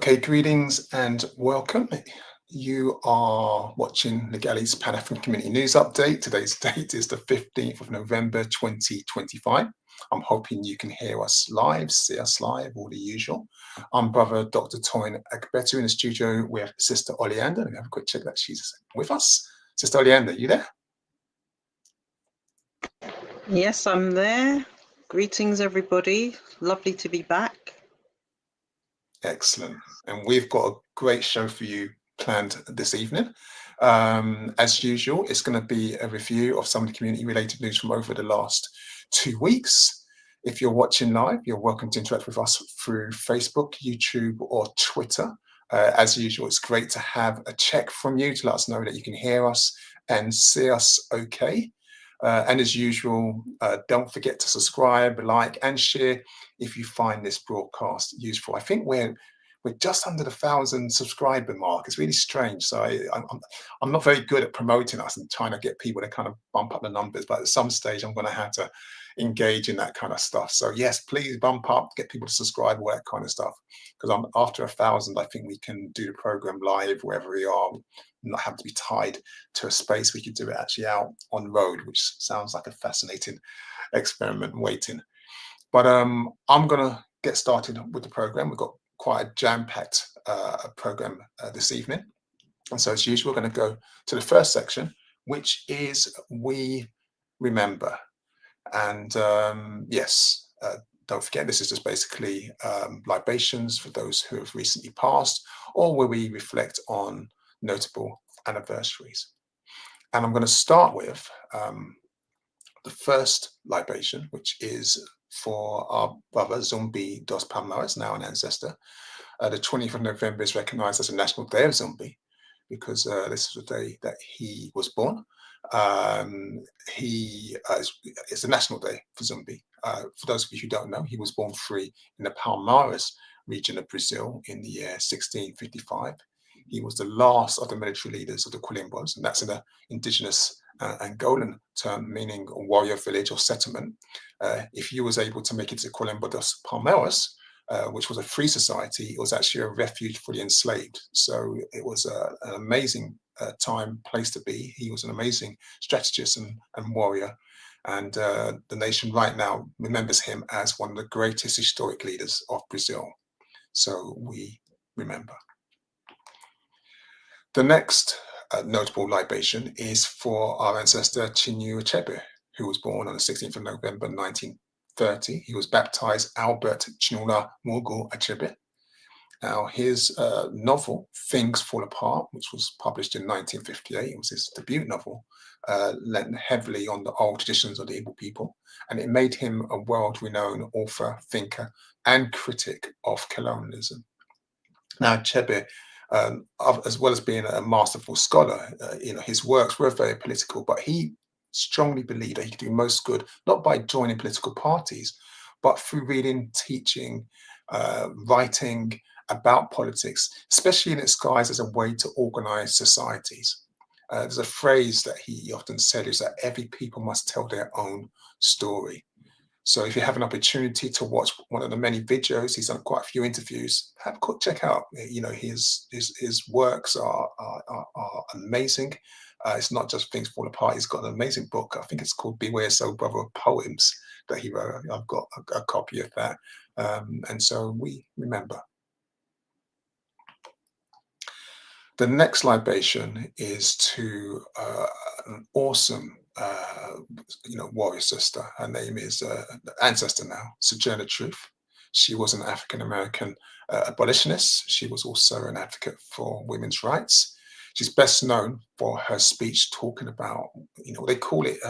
Okay, greetings and welcome. You are watching Nigali's Pan African Community News Update. Today's date is the 15th of November 2025. I'm hoping you can hear us live, see us live, all the usual. I'm brother Dr. Toyin Agbetu in the studio with Sister Oleander. Let me have a quick check that she's with us. Sister Oleander, you there? Yes, I'm there. Greetings, everybody. Lovely to be back. Excellent. And we've got a great show for you planned this evening. As usual, it's going to be a review of some of the community-related news from over the last 2 weeks. If you're watching live, you're welcome to interact with us through Facebook, YouTube, or Twitter. As usual, it's great to have a check from you to let us know that you can hear us and see us okay. And as usual, don't forget to subscribe, like, and share if you find this broadcast useful. I think we're just under the 1,000 subscriber mark. It's really strange. So I'm not very good at promoting us and trying to get people to kind of bump up the numbers. But at some stage, I'm going to have to engage in that kind of stuff. So yes, please bump up, get people to subscribe, all that kind of stuff. Because after 1,000, I think we can do the program live wherever we are, not have to be tied to a space. We could do it actually out on road, which sounds like a fascinating experiment waiting. But I'm going to get started with the program. We've got quite a jam-packed program this evening. And so as usual, we're going to go to the first section, which is We Remember. And yes, don't forget, this is just basically libations for those who have recently passed, or where we reflect on notable anniversaries. And I'm going to start with the first libation, which is for our brother Zumbi dos Palmares, now an ancestor. The 20th of November is recognized as a National Day of Zumbi because this is the day that he was born. It's a national day for Zumbi. For those of you who don't know, he was born free in the Palmares region of Brazil in the year 1655. He was the last of the military leaders of the Quilimbos, and that's an indigenous Angolan term meaning a warrior village or settlement. If you was able to make it to Quilombo dos Palmares, which was a free society, it was actually a refuge for the enslaved. So it was an amazing place to be. He was an amazing strategist and warrior. And the nation right now remembers him as one of the greatest historic leaders of Brazil. So we remember. The next notable libation is for our ancestor Chinua Achebe, who was born on the 16th of November 1930. He was baptized Albert Chinua Mugu Achebe. Now, his novel, Things Fall Apart, which was published in 1958, it was his debut novel, lent heavily on the old traditions of the Igbo people, and it made him a world-renowned author, thinker, and critic of colonialism. Now, Achebe, as well as being a masterful scholar, his works were very political, but he strongly believed that he could do most good not by joining political parties, but through reading, teaching, writing about politics, especially in its guise as a way to organize societies. There's a phrase that he often said is that every people must tell their own story. So if you have an opportunity to watch one of the many videos, he's done quite a few interviews, have a quick check out. His works are amazing. It's not just Things Fall Apart. He's got an amazing book. I think it's called Beware Soul Brother of Poems that he wrote. I've got a copy of that. And so we remember. The next libation is to an awesome warrior sister. Her name is ancestor now, Sojourner Truth. She was an African-American abolitionist. She was also an advocate for women's rights. She's best known for her speech talking about, they call it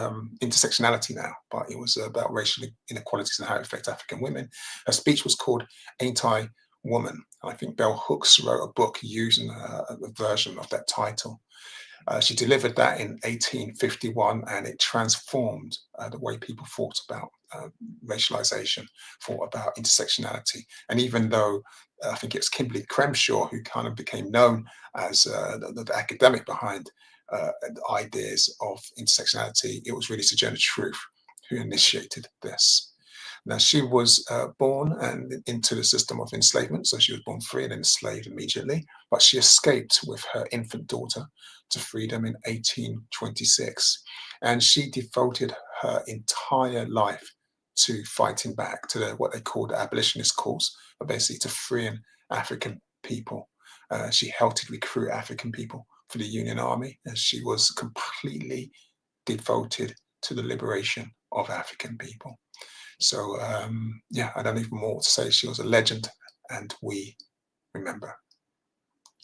intersectionality now, but it was about racial inequalities and how it affects African women. Her speech was called Ain't I Woman? I think Bell Hooks wrote a book using a version of that title. She delivered that in 1851, and it transformed the way people thought about racialization, thought about intersectionality. And even though I think it's Kimberly Crenshaw who kind of became known as the academic behind the ideas of intersectionality, it was really Sojourner Truth who initiated this. Now, she was born and into the system of enslavement, so she was born free and enslaved immediately, but she escaped with her infant daughter to freedom in 1826. And she devoted her entire life to fighting back to what they called the abolitionist cause, but basically to freeing African people. She helped to recruit African people for the Union Army, and she was completely devoted to the liberation of African people. So, yeah, I don't even more to say. She was a legend, and we remember.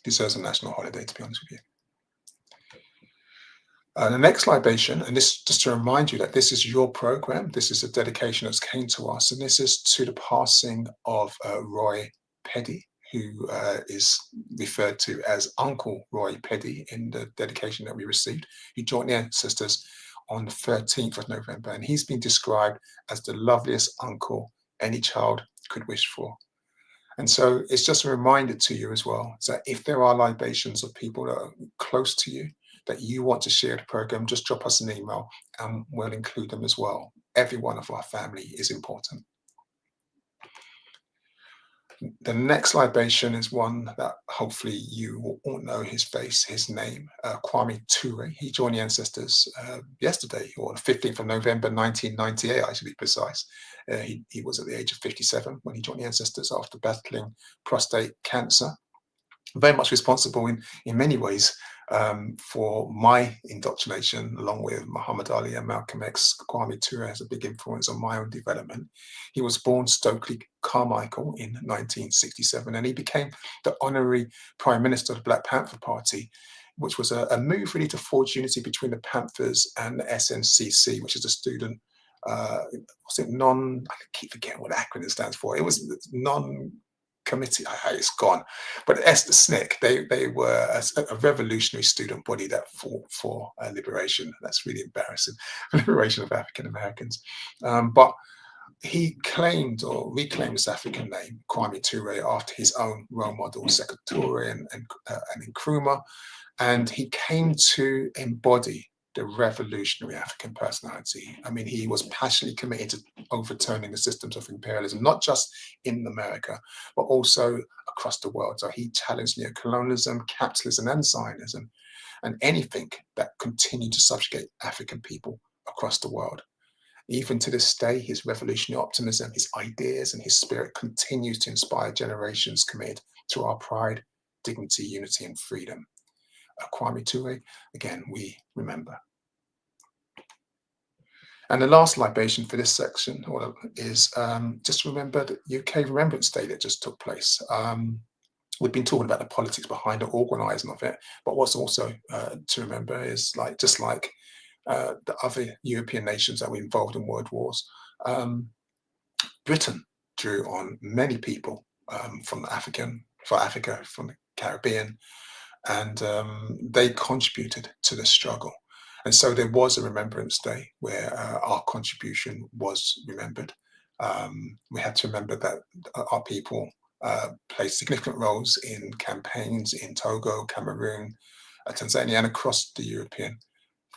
Deserves a national holiday, to be honest with you. The next libation, and this just to remind you that this is your program, this is a dedication that's came to us, and this is to the passing of Roy Peddy, who is referred to as Uncle Roy Peddy in the dedication that we received. He joined the ancestors on the 13th of November, and he's been described as the loveliest uncle any child could wish for. And so it's just a reminder to you as well that if there are libations of people that are close to you that you want to share the program, just drop us an email and we'll include them as well. Every one of our family is important. The next libation is one that hopefully you will all know his face, his name, Kwame Ture. He joined the ancestors yesterday, or the 15th of November, 1998, I should be precise. He was at the age of 57 when he joined the ancestors after battling prostate cancer. Very much responsible in many ways for my indoctrination, along with Muhammad Ali and Malcolm X. Kwame Ture has a big influence on my own development. He was born Stokely Carmichael in 1967, and he became the honorary Prime Minister of the Black Panther Party, which was a move really to forge unity between the Panthers and the SNCC, which is the student, I keep forgetting what the acronym stands for. It was committee. It's gone, but the SNCC, they were a revolutionary student body that fought for liberation. That's really embarrassing, liberation of African Americans. But he claimed or reclaimed his African name, Kwame Ture, after his own role model, Sekou Touré and Nkrumah, and he came to embody the revolutionary African personality. I mean, he was passionately committed to overturning the systems of imperialism, not just in America, but also across the world. So he challenged neocolonialism, capitalism, and Zionism, and anything that continued to subjugate African people across the world. Even to this day, his revolutionary optimism, his ideas, and his spirit continues to inspire generations committed to our pride, dignity, unity, and freedom. Kwame Ture, again, we remember. And the last libation for this section is just remember the UK Remembrance Day that just took place. We've been talking about the politics behind the organising of it, but what's also to remember is just like the other European nations that were involved in world wars, Britain drew on many people from Africa, from the Caribbean, and they contributed to the struggle. And so there was a Remembrance Day where our contribution was remembered. We had to remember that our people played significant roles in campaigns in Togo, Cameroon, Tanzania, and across the European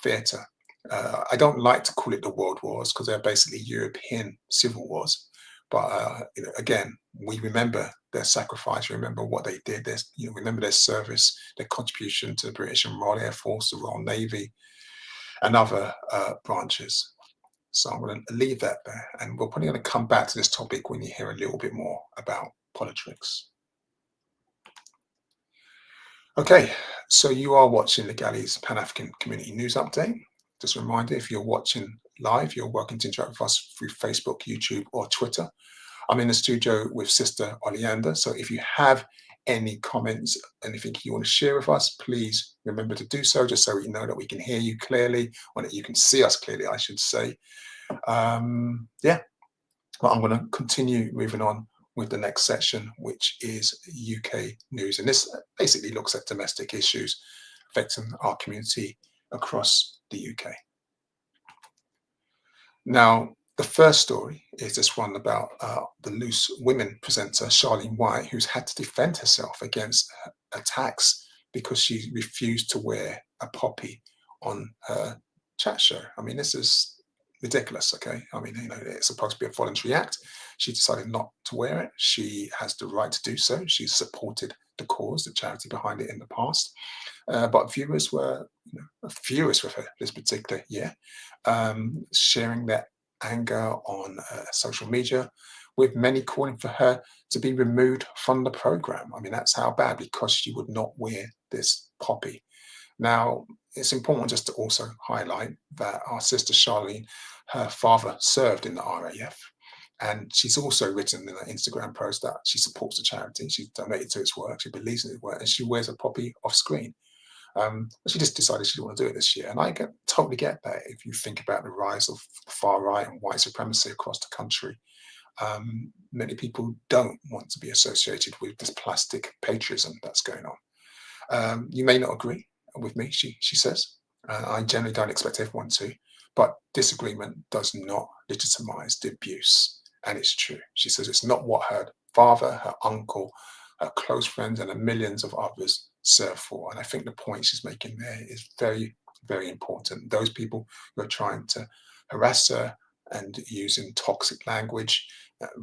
theatre. I don't like to call it the world wars because they're basically European civil wars. But again, we remember their sacrifice, remember what they did, remember their service, their contribution to the British and Royal Air Force, the Royal Navy, and other branches. So I'm going to leave that there, and we're probably going to come back to this topic when you hear a little bit more about politics. Okay, so you are watching the Galleys Pan-African Community News Update. Just a reminder, if you're watching live, you're welcome to interact with us through Facebook, YouTube, or Twitter. I'm in the studio with Sister Oleander, so if you have any comments, anything you want to share with us, please remember to do so, just so we know that we can hear you clearly, or that you can see us clearly, I should say. Yeah, well, I'm going to continue moving on with the next section, which is UK news. And this basically looks at domestic issues affecting our community across the UK. Now, the first story is this one about the Loose Women presenter, Charlene White, who's had to defend herself against attacks because she refused to wear a poppy on her chat show. I mean, this is ridiculous. Okay, I mean, it's supposed to be a voluntary act. She decided not to wear it. She has the right to do so. She's supported the cause, the charity behind it in the past. But viewers were furious with her this particular year, sharing their anger on social media, with many calling for her to be removed from the program. I mean, that's how bad, because she would not wear this poppy. Now, it's important just to also highlight that our sister Charlene, her father served in the RAF, and she's also written in an Instagram post that she supports the charity, she's donated to its work, she believes in its work, and she wears a poppy off screen. She just decided she didn't want to do it this year. And I totally get that if you think about the rise of the far right and white supremacy across the country. Many people don't want to be associated with this plastic patriotism that's going on. You may not agree with me, she says. I generally don't expect everyone to, but disagreement does not legitimize the abuse. And it's true. She says it's not what her father, her uncle, her close friends, and the millions of others serve for. And I think the point she's making there is very, very important. Those people who are trying to harass her and using toxic language,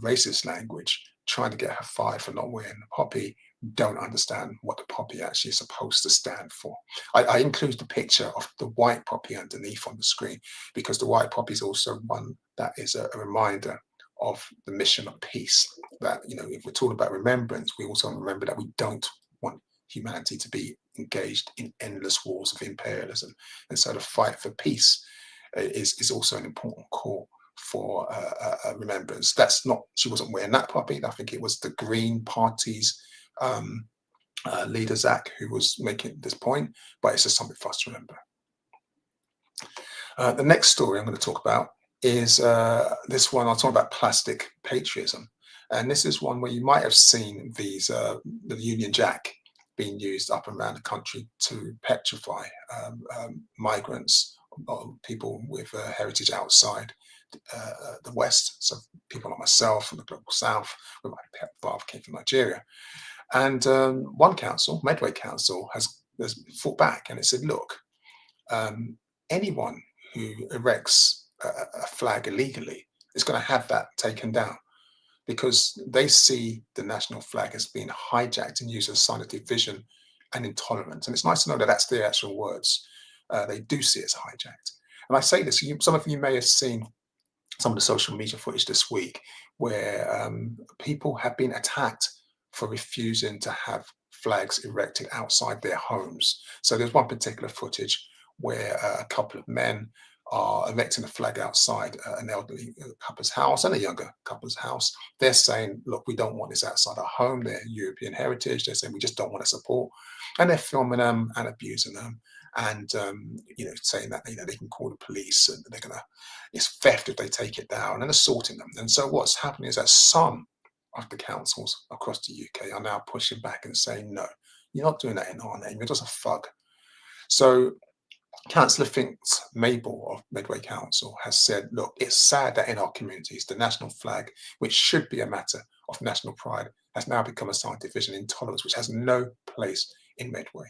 racist language, trying to get her fired for not wearing the poppy, don't understand what the poppy actually is supposed to stand for. I include the picture of the white poppy underneath on the screen, because the white poppy is also one that is a reminder of the mission of peace. That, if we're talking about remembrance, we also remember that we don't want humanity to be engaged in endless wars of imperialism. And so the fight for peace is also an important call for remembrance. That's not, she wasn't wearing that poppy. I think it was the Green Party's leader, Zach, who was making this point, but it's just something for us to remember. The next story I'm going to talk about is this one. I'll talk about plastic patriotism. And this is one where you might have seen these, the Union Jack being used up and around the country to petrify migrants or people with heritage outside the West. So people like myself from the global South, where my father came from Nigeria. And one council, Medway Council, has fought back, and it said, look, anyone who erects a flag illegally is going to have that taken down, because they see the national flag as being hijacked and used as a sign of division and intolerance. And it's nice to know that that's their actual words. They do see it as hijacked. And I say this, some of you may have seen some of the social media footage this week where people have been attacked for refusing to have flags erected outside their homes. So there's one particular footage where a couple of men are erecting a flag outside an elderly couple's house and a younger couple's house. They're saying, look, we don't want this outside our home. They're European heritage. They're saying we just don't want to support. And they're filming them and abusing them, and saying that they can call the police and they're gonna, it's theft if they take it down, and assaulting them. And so what's happening is that some of the councils across the UK are now pushing back and saying, no, you're not doing that in our name. You're just a thug. So Councillor Finks Mabel of Medway Council has said, look, it's sad that in our communities, the national flag, which should be a matter of national pride, has now become a sign of division and intolerance, which has no place in Medway.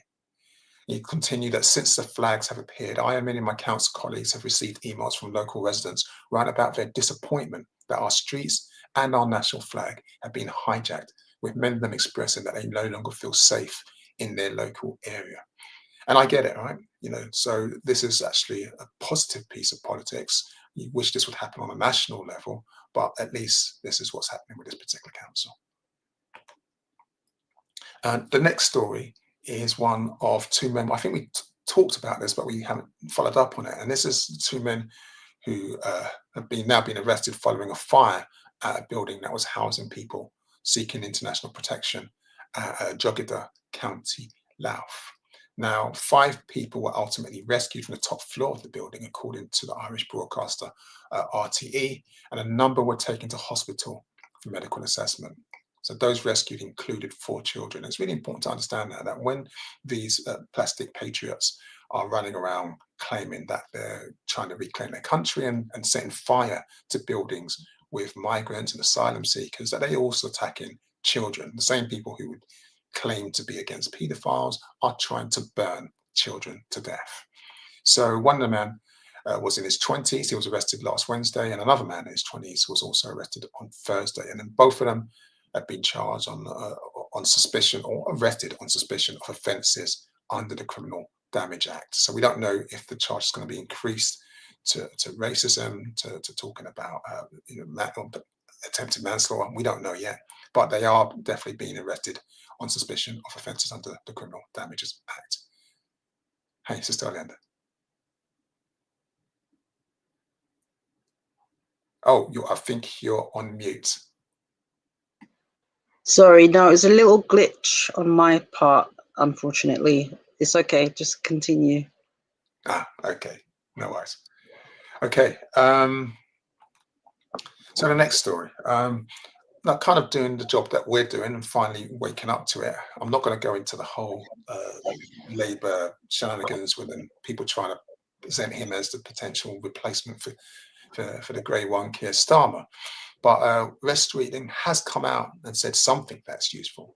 He continued that since the flags have appeared, I and many of my council colleagues have received emails from local residents writing about their disappointment that our streets and our national flag have been hijacked, with many of them expressing that they no longer feel safe in their local area. And I get it, right? So this is actually a positive piece of politics. You wish this would happen on a national level, but at least this is what's happening with this particular council. The next story is one of two men. I think we talked about this, but we haven't followed up on it. And this is two men who have now been arrested following a fire at a building that was housing people seeking international protection at Drogheda, County Louth. Now, 5 people were ultimately rescued from the top floor of the building, according to the Irish broadcaster RTE, and a number were taken to hospital for medical assessment. So those rescued included 4 children. It's really important to understand that when these plastic patriots are running around claiming that they're trying to reclaim their country and setting fire to buildings with migrants and asylum seekers, that they're also attacking children. The same people who would claim to be against paedophiles are trying to burn children to death. So one of the men was in his 20s. He was arrested last Wednesday, and another man in his 20s was also arrested on Thursday. And then both of them have been charged on suspicion, or arrested on suspicion of offences under the Criminal Damage Act. So we don't know if the charge is going to be increased to racism, to talking about attempted manslaughter. We don't know yet, but they are definitely being arrested on suspicion of offences under the Criminal Damages Act. Hey, Sister Oleander. Oh, I think you're on mute. Sorry, no, it was a little glitch on my part, unfortunately. It's okay, just continue. Okay, no worries. Okay, so the next story. Now, kind of doing the job that we're doing and finally waking up to it. I'm not going to go into the whole Labour shenanigans with them, people trying to present him as the potential replacement for the Grey One, Keir Starmer. But West Reading has come out and said something that's useful.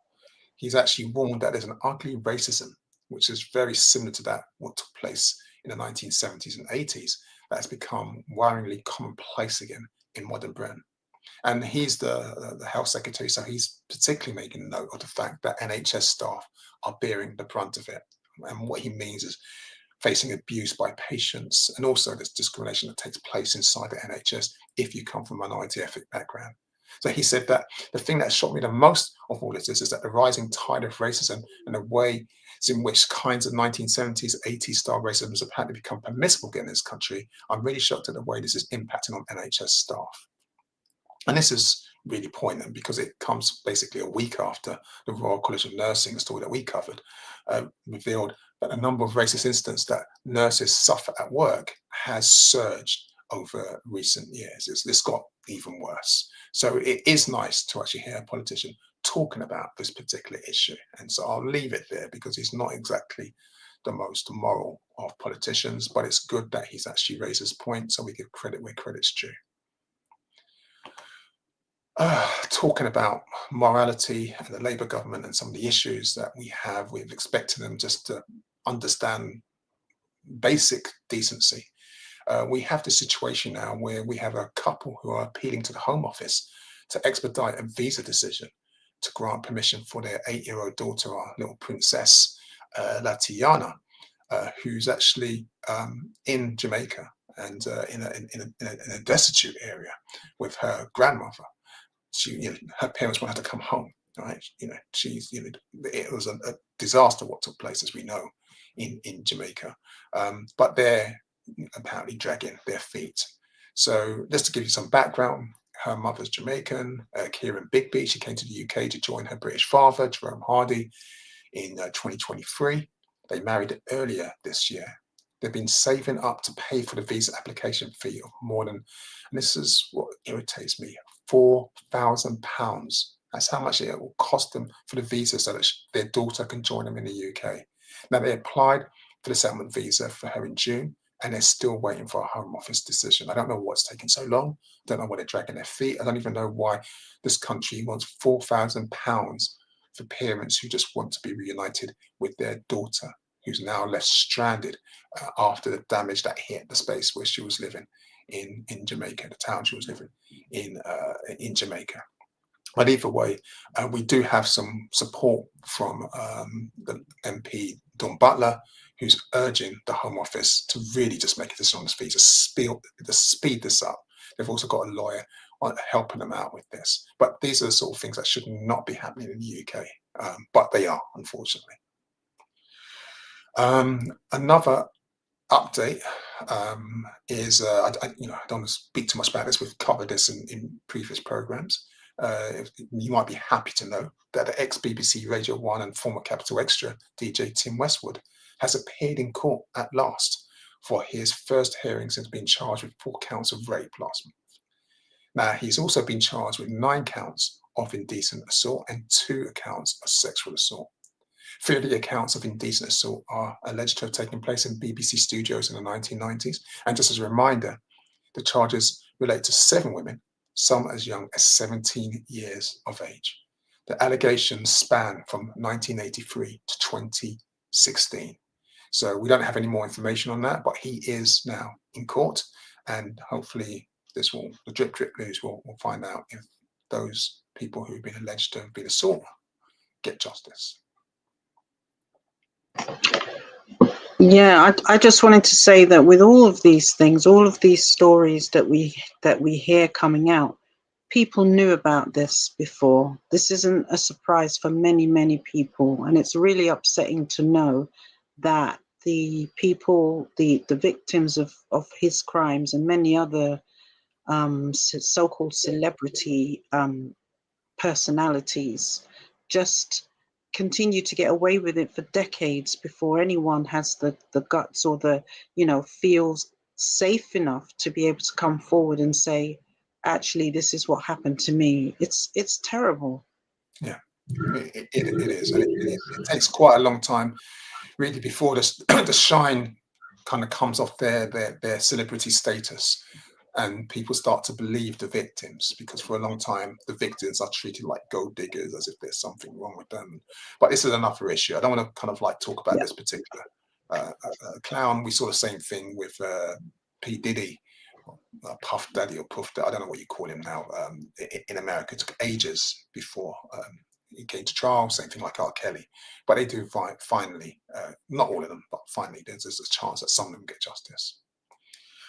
He's actually warned that there's an ugly racism, which is very similar to that what took place in the 1970s and 80s, that has become worryingly commonplace again in modern Britain. And he's the health secretary, so he's particularly making note of the fact that NHS staff are bearing the brunt of it. And what he means is facing abuse by patients, and also this discrimination that takes place inside the NHS if you come from a minority ethnic background. So he said that the thing that shocked me the most of all of this is that the rising tide of racism and the ways in which kinds of 1970s, 80s style racism has apparently become permissible in this country. I'm really shocked at the way this is impacting on NHS staff. And this is really poignant because it comes basically a week after the Royal College of Nursing, story that we covered, revealed that the number of racist incidents that nurses suffer at work has surged over recent years. It's got even worse. So it is nice to actually hear a politician talking about this particular issue. And so I'll leave it there because he's not exactly the most moral of politicians, but it's good that he's actually raised his point so we give credit where credit's due. Talking about morality and the Labour government and some of the issues that we have, we've expected them just to understand basic decency. We have the situation now where we have a couple who are appealing to the Home Office to expedite a visa decision to grant permission for their 8-year-old daughter, our little princess, Latiana, who's actually in Jamaica and in a destitute area with her grandmother. Her parents won't have to come home, right? It was a disaster what took place, as we know, in Jamaica. But they're apparently dragging their feet. So just to give you some background, her mother's Jamaican, Kieran Bigby. She came to the UK to join her British father, Jerome Hardy, in 2023. They married earlier this year. They've been saving up to pay for the visa application fee of more than, and this is what irritates me, £4,000. That's how much it will cost them for the visa so that their daughter can join them in the UK. Now, they applied for the settlement visa for her in June, and they're still waiting for a Home Office decision. I don't know what's taking so long. I don't know why they're dragging their feet. I don't even know why this country wants £4,000 for parents who just want to be reunited with their daughter, who's now left stranded after the damage that hit the space where she was living in Jamaica, the town she was living in Jamaica. But either way, we do have some support from the MP, Dawn Butler, who's urging the Home Office to really just make a decision on this visa, to speed this up. They've also got a lawyer helping them out with this. But these are the sort of things that should not be happening in the UK, but they are, unfortunately. Another update is, I don't want to speak too much about this. We've covered this in previous programs. You might be happy to know that the ex-BBC Radio 1 and former Capital Extra DJ Tim Westwood has appeared in court at last for his first hearing since being charged with 4 counts of rape last month. Now, he's also been charged with 9 counts of indecent assault and 2 accounts of sexual assault. 3 of the accounts of indecent assault are alleged to have taken place in BBC studios in the 1990s. And just as a reminder, the charges relate to 7 women, some as young as 17 years of age. The allegations span from 1983 to 2016. So we don't have any more information on that, but he is now in court, and hopefully the drip news will find out if those people who've been alleged to have been assaulted get justice. Yeah, I just wanted to say that with all of these things, all of these stories that we hear coming out, people knew about this before. This isn't a surprise for many, many people, and it's really upsetting to know that the people, the victims of his crimes and many other so-called celebrity personalities just continue to get away with it for decades before anyone has the guts or the, feels safe enough to be able to come forward and say, actually, this is what happened to me. It's terrible. Yeah, it is. And it takes quite a long time, really, before the shine kind of comes off their celebrity status, and people start to believe the victims, because for a long time the victims are treated like gold diggers, as if there's something wrong with them. But this is another issue. I don't want to kind of like talk about this particular clown. We saw the same thing with P. Diddy, Puff Daddy or Puff Daddy, I don't know what you call him now. In America, it took ages before he came to trial. Same thing like R. Kelly, but they do finally, not all of them, but finally there's a chance that some of them get justice.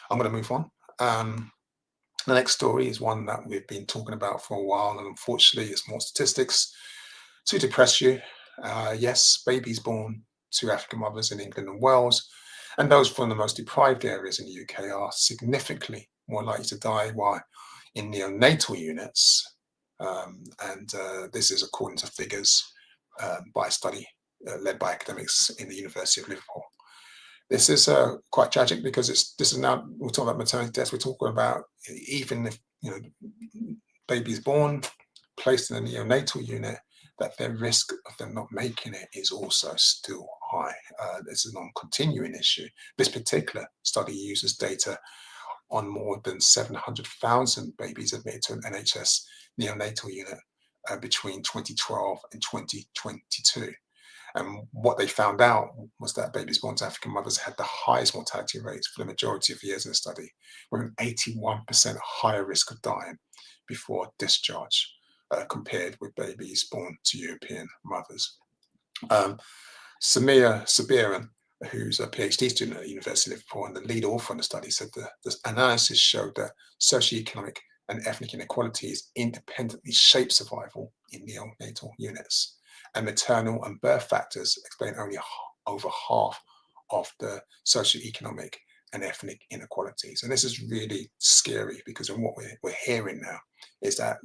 I'm going to move on. The next story is one that we've been talking about for a while, and unfortunately it's more statistics to depress you. Yes, babies born to African mothers in England and Wales, and those from the most deprived areas in the UK, are significantly more likely to die while in neonatal units. This is according to figures by a study led by academics in the University of Liverpool. This is quite tragic, because this is now, we're talking about maternity deaths. We're talking about, even if babies born, placed in a neonatal unit, that their risk of them not making it is also still high. This is a non-continuing issue. This particular study uses data on more than 700,000 babies admitted to an NHS neonatal unit between 2012 and 2022. And what they found out was that babies born to African mothers had the highest mortality rates for the majority of years in the study, with an 81% higher risk of dying before discharge compared with babies born to European mothers. Samir Sabiran, who's a PhD student at the University of Liverpool and the lead author on the study, said that this analysis showed that socioeconomic and ethnic inequalities independently shape survival in neonatal units, and maternal and birth factors explain only over half of the socioeconomic and ethnic inequalities. And this is really scary, because what we're hearing now is that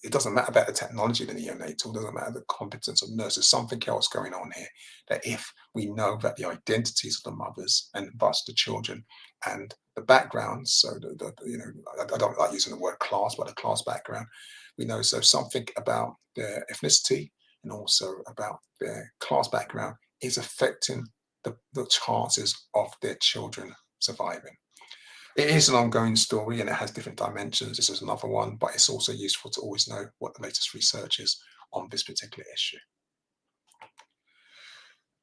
it doesn't matter about the technology of the neonatal, doesn't matter the competence of nurses, something else going on here. That if we know that the identities of the mothers and thus the children and the backgrounds, so I don't like using the word class, but the class background, we know so something about their ethnicity and also about their class background is affecting the chances of their children surviving. It is an ongoing story and it has different dimensions. This is another one, but it's also useful to always know what the latest research is on this particular issue.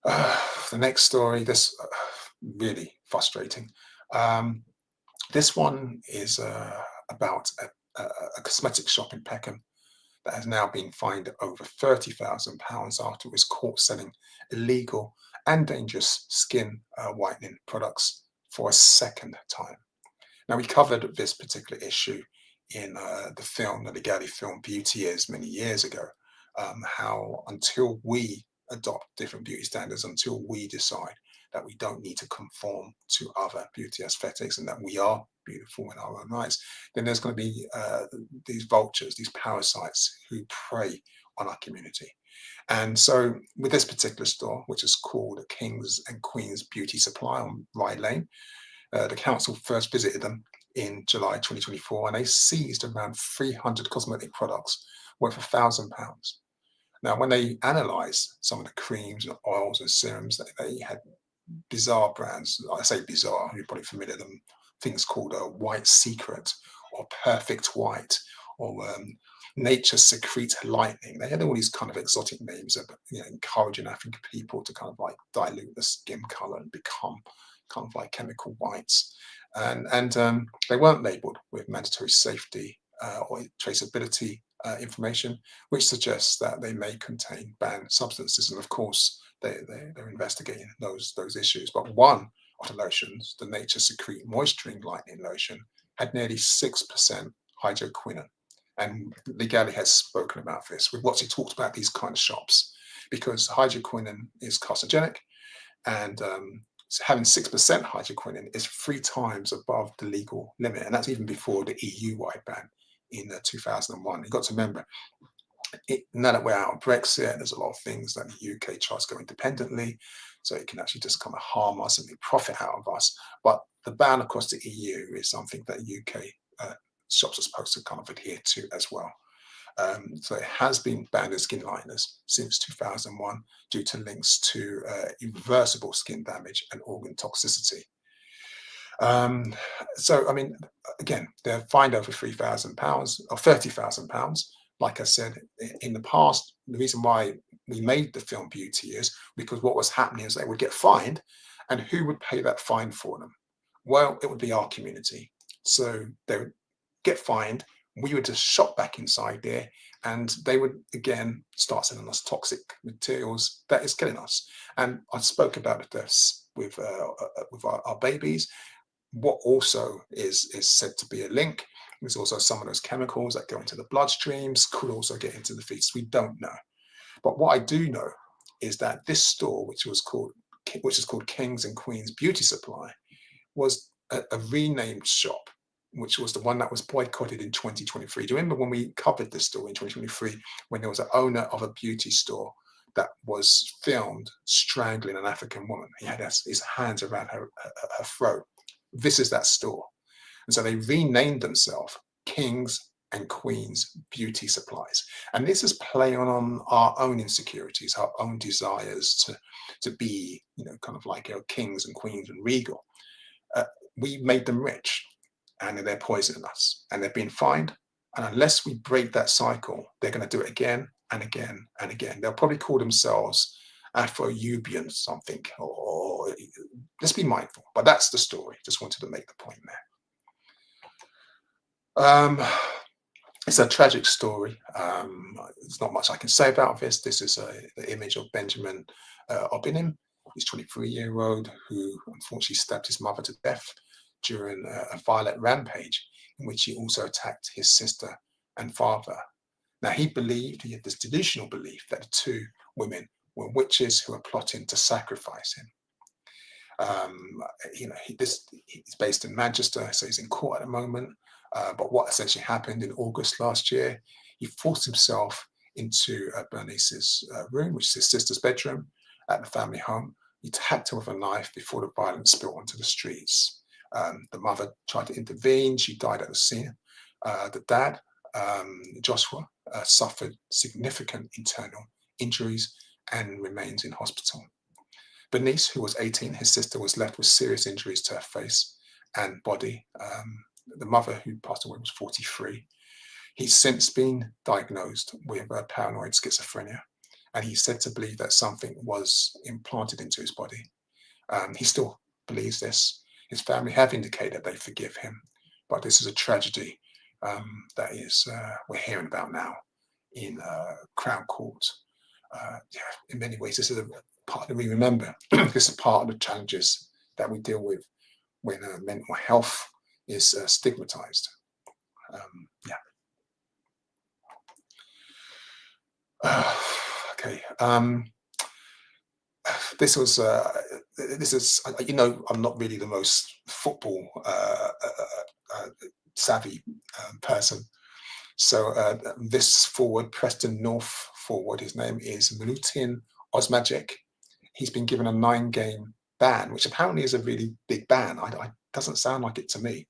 The next story, this really frustrating. This one is about a cosmetic shop in Peckham that has now been fined over £30,000 after it was caught selling illegal and dangerous skin whitening products for a second time. Now, we covered this particular issue in the Legally film Beauty Is many years ago, how until we adopt different beauty standards, until we decide that we don't need to conform to other beauty aesthetics and that we are beautiful in our own rights, then there's going to be these vultures, these parasites who prey on our community. And so with this particular store, which is called Kings and Queens Beauty Supply on Rye Lane, the council first visited them in July 2024, and they seized around 300 cosmetic products worth £1,000. Now, when they analysed some of the creams and oils and serums, they had bizarre brands. I say bizarre, you're probably familiar with them. Things called White Secret or Perfect White or Nature Secrete Lightning. They had all these kind of exotic names of encouraging African people to kind of like dilute the skin colour and become kind of like chemical whites, and they weren't labelled with mandatory safety or traceability information, which suggests that they may contain banned substances. And of course, they're investigating those issues. But one of the lotions, the Nature Secrete Moisturing Lightening Lotion, had nearly 6% hydroquinone. And Legally has spoken about this with what he talked about these kind of shops, because hydroquinone is carcinogenic, and having 6% hydroquinone is 3 times above the legal limit, and that's even before the EU-wide ban in 2001. You've got to remember, now that we're out of Brexit, there's a lot of things that the UK tries to go independently, so it can actually just kind of harm us and profit out of us. But the ban across the EU is something that UK shops are supposed to kind of adhere to as well. So it has been banned as skin liners since 2001 due to links to irreversible skin damage and organ toxicity. So, I mean, again, they're fined over £3,000 or £30,000. Like I said, in the past, the reason why we made the film Beauty is because what was happening is they would get fined, and who would pay that fine for them? Well, it would be our community. So they would get fined, we would just shop back inside there, and they would again start selling us toxic materials that is killing us. And I spoke about this with our babies. What also is said to be a link is also some of those chemicals that go into the bloodstreams could also get into the feeds. We don't know. But what I do know is that this store, which is called Kings and Queens Beauty Supply, was a renamed shop, which was the one that was boycotted in 2023. Do you remember when we covered this story in 2023, when there was an owner of a beauty store that was filmed strangling an African woman? He had his hands around her throat. This is that store. And so they renamed themselves Kings and Queens Beauty Supplies. And this is playing on our own insecurities, our own desires to be, kind of like kings and queens and regal. We made them rich, and they're poisoning us, and they're being fined. And unless we break that cycle, they're going to do it again and again and again. They'll probably call themselves Afro-Ubian something, or just be mindful. But that's the story. Just wanted to make the point there. It's a tragic story. There's not much I can say about this. This is the image of Benjamin Obinim. He's a 23-year-old who unfortunately stabbed his mother to death during a violent rampage in which he also attacked his sister and father. Now, he had this delusional belief that the two women were witches who were plotting to sacrifice him. He's based in Manchester, so he's in court at the moment. But what essentially happened in August last year, he forced himself into Bernice's room, which is his sister's bedroom at the family home. He attacked her with a knife before the violence spilled onto the streets. The mother tried to intervene. She died at the scene. The dad, Joshua, suffered significant internal injuries and remains in hospital. Bernice, who was 18, his sister, was left with serious injuries to her face and body. The mother, who passed away, was 43. He's since been diagnosed with paranoid schizophrenia, and he's said to believe that something was implanted into his body. He still believes this. His family have indicated they forgive him, but this is a tragedy that we're hearing about now in Crown Court. In many ways, this is a part that we remember. This is part of the challenges that we deal with when mental health is stigmatized. Okay. This is I'm not really the most football savvy person. So this forward, Preston North forward, his name is Milutin Osmajic. He's been given a 9-game ban, which apparently is a really big ban. It doesn't sound like it to me,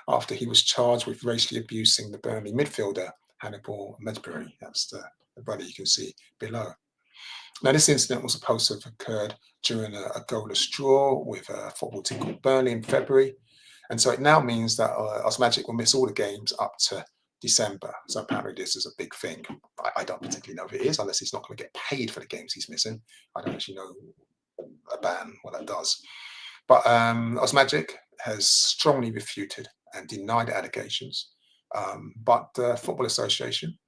after he was charged with racially abusing the Burnley midfielder Hannibal Medbury. That's the brother you can see below. Now, this incident was supposed to have occurred during a goalless draw with a football team called Burnley in February. And so it now means that Osmajic will miss all the games up to December. So apparently this is a big thing. I don't particularly know if it is, unless he's not going to get paid for the games he's missing. I don't actually know a ban what that does. But Osmagic has strongly refuted and denied allegations. But the Football Association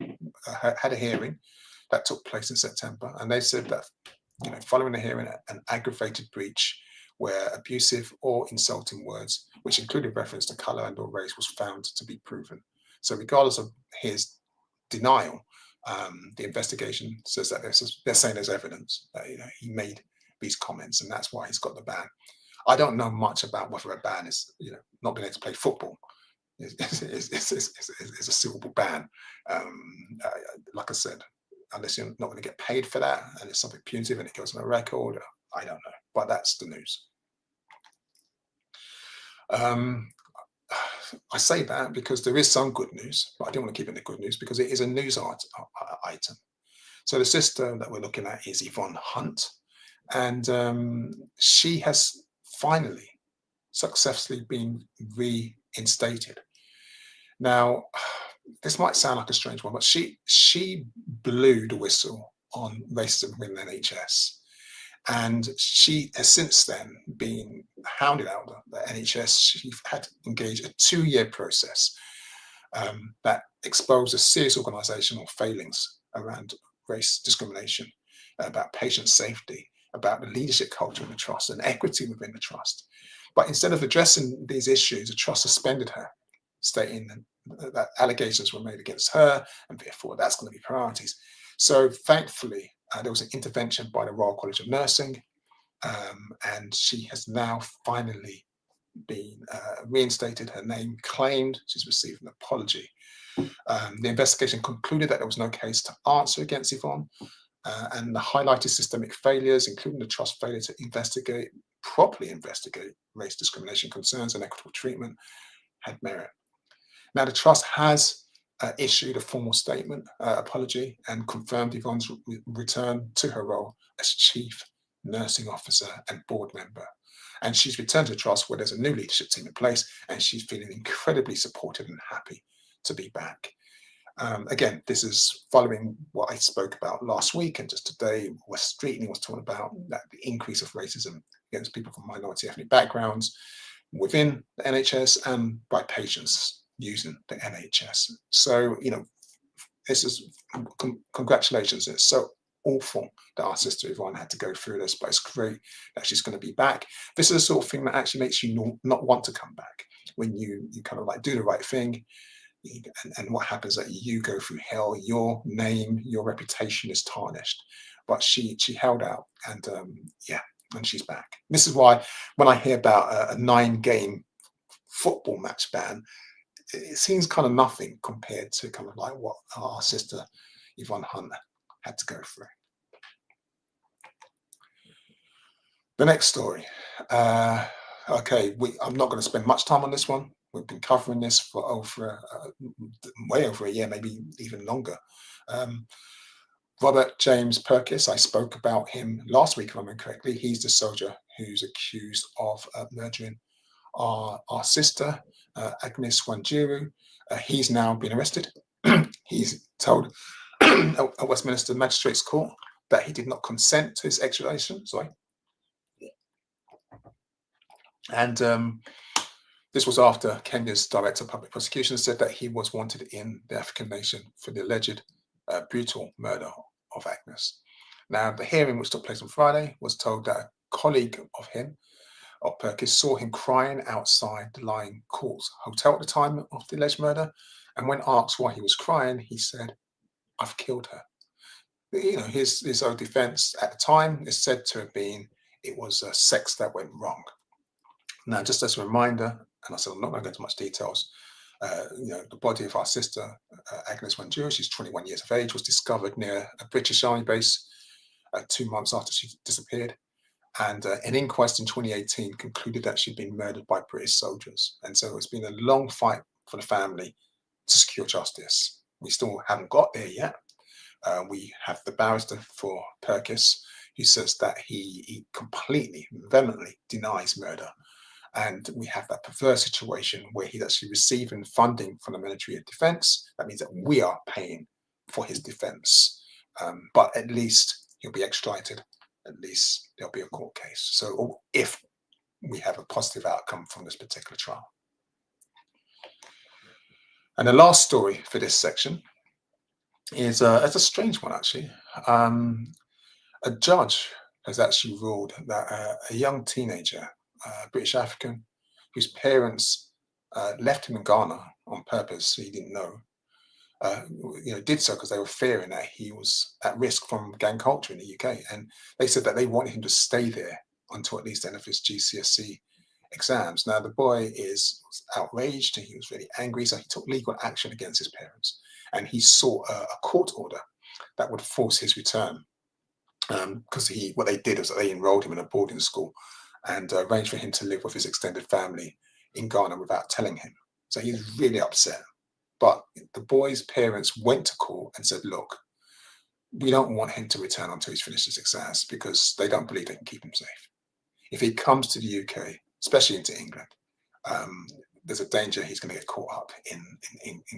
had a hearing that took place in September, and they said that, following the hearing, an aggravated breach where abusive or insulting words, which included reference to colour and/or race, was found to be proven. So, regardless of his denial, the investigation says that they're saying there's evidence that he made these comments, and that's why he's got the ban. I don't know much about whether a ban is, not being able to play football is a suitable ban. Like I said, unless you're not going to get paid for that and it's something punitive and it goes on a record, I don't know. But that's the news. I say that because there is some good news, but I don't want to keep it in the good news because it is a news item. So the sister that we're looking at is Yvonne Hunt, and she has finally successfully been reinstated. Now, this might sound like a strange one, but she blew the whistle on racism within the NHS. And she has since then been hounded out of the NHS. She had engaged a 2-year process that exposed a serious organisational failings around race discrimination, about patient safety, about the leadership culture in the trust and equity within the trust. But instead of addressing these issues, the trust suspended her, stating that allegations were made against her and therefore that's going to be priorities. So thankfully, there was an intervention by the Royal College of Nursing, and she has now finally been reinstated, her name claimed, she's received an apology. The investigation concluded that there was no case to answer against Yvonne, and the highlighted systemic failures, including the trust failure to properly investigate race discrimination concerns and equitable treatment, had merit. Now, the trust has issued a formal statement, apology, and confirmed Yvonne's return to her role as Chief Nursing Officer and board member. And she's returned to the trust where there's a new leadership team in place, and she's feeling incredibly supported and happy to be back. Again, this is following what I spoke about last week, and just today, Wes Streeting was talking about that the increase of racism against people from minority ethnic backgrounds within the NHS and by patients using the NHS. So, this is congratulations. It's so awful that our sister Yvonne had to go through this, but it's great that she's going to be back. This is the sort of thing that actually makes you not want to come back when you kind of like do the right thing. And what happens is that you go through hell, your name, your reputation is tarnished. But she held out, and and she's back. This is why when I hear about a 9-game football match ban, it seems kind of nothing compared to kind of like what our sister Yvonne Hunt had to go through. The next story. Okay, I'm not going to spend much time on this one. We've been covering this for way over a year, maybe even longer. Robert James Purkis, I spoke about him last week, if I remember correctly. He's the soldier who's accused of murdering our sister, Agnes Wanjiru. He's now been arrested. He's told a Westminster Magistrates Court that he did not consent to his extradition. And this was after Kenya's Director of Public Prosecution said that he was wanted in the African nation for the alleged brutal murder of Agnes. Now, the hearing, which took place on Friday, was told that a colleague of him, of Purkis, saw him crying outside the Lion Court Hotel at the time of the alleged murder. And when asked why he was crying, he said, "I've killed her." His own defense at the time is said to have been it was sex that went wrong. Now, just as a reminder, and I said I'm not going to go into much details, the body of our sister, Agnes Wanjiru, she's 21 years of age, was discovered near a British Army base 2 months after she disappeared. And an inquest in 2018 concluded that she'd been murdered by British soldiers. And so it's been a long fight for the family to secure justice. We still haven't got there yet. We have the barrister for Purkis, who says that he completely, vehemently denies murder. And we have that perverse situation where he's actually receiving funding from the Ministry of Defence. That means that we are paying for his defence. But at least he'll be extradited. At least there'll be a court case. So if we have a positive outcome from this particular trial. And the last story for this section is it's a strange one, actually. A judge has actually ruled that a young teenager, British African, whose parents left him in Ghana on purpose, so he didn't know, did so because they were fearing that he was at risk from gang culture in the UK. And they said that they wanted him to stay there until at least the end of his GCSE exams. Now, the boy was outraged and he was really angry, so he took legal action against his parents. And he sought a court order that would force his return. Because what they did was that they enrolled him in a boarding school and arranged for him to live with his extended family in Ghana without telling him. So he's really upset. But the boy's parents went to court and said, look, we don't want him to return until he's finished his exams because they don't believe they can keep him safe. If he comes to the UK, especially into England, there's a danger he's going to get caught up in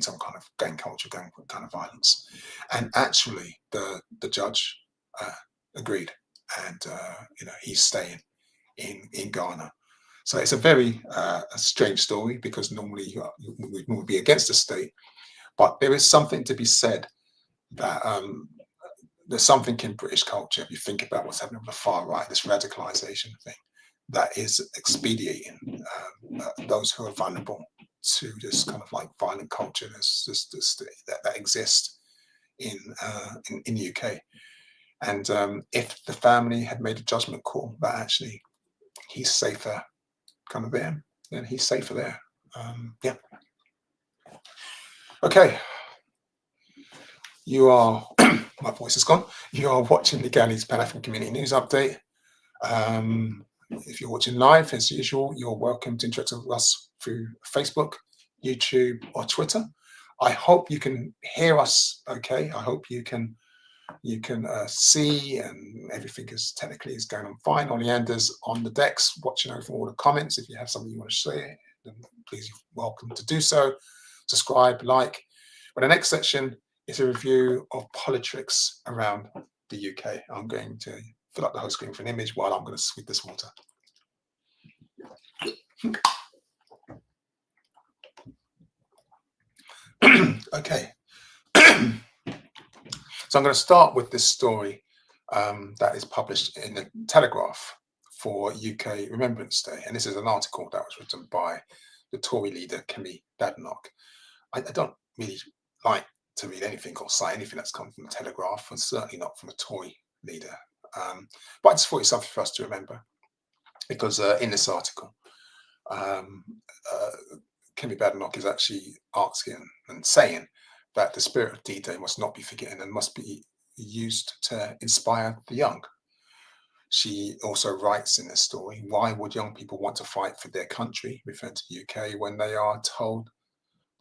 some kind of gang culture, gang kind of violence. And actually, the judge agreed, and he's staying in Ghana. So it's a very a strange story because normally we would be against the state, but there is something to be said that there's something in British culture, if you think about what's happening on the far right, this radicalization thing, that is expediting those who are vulnerable to this kind of like violent culture that exists in the UK. And if the family had made a judgment call that actually he's safer kind of there, then he's safer there. Yeah. Okay. You are, my voice is gone. You are watching the Ghanaians Pan-African Community News Update. If you're watching live, as usual, you're welcome to interact with us through Facebook, YouTube, or Twitter. I hope you can hear us okay. I hope you can see, and everything is technically going on fine. Oleander's on the decks watching over all the comments. If you have something you want to say, then please, you're welcome to do so. Subscribe, like. But the next section is a review of politics around the UK. I'm going to fill up the whole screen for an image while I'm going to sweep this water. Okay. So I'm going to start with this story that is published in the Telegraph for UK Remembrance Day. And this is an article that was written by the Tory leader, Kemi Badenoch. I don't really like to read anything or cite anything that's come from the Telegraph, and certainly not from a Tory leader. But I just thought it's something for us to remember, because in this article, Kemi Badenoch is actually asking and saying that the spirit of D-Day must not be forgotten and must be used to inspire the young. She also writes in this story, why would young people want to fight for their country, referring to the UK, when they are told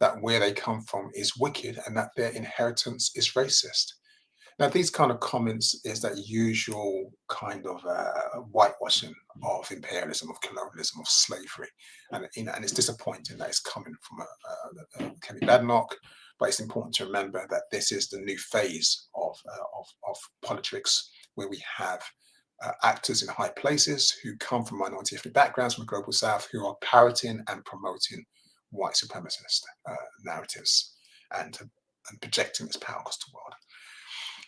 that where they come from is wicked and that their inheritance is racist? Now, these kind of comments is that usual kind of whitewashing of imperialism, of colonialism, of slavery, and and it's disappointing that it's coming from Kemi Badenoch. But it's important to remember that this is the new phase of politics, where we have actors in high places who come from minority ethnic backgrounds from the global south, who are parroting and promoting white supremacist narratives and projecting this power across the world.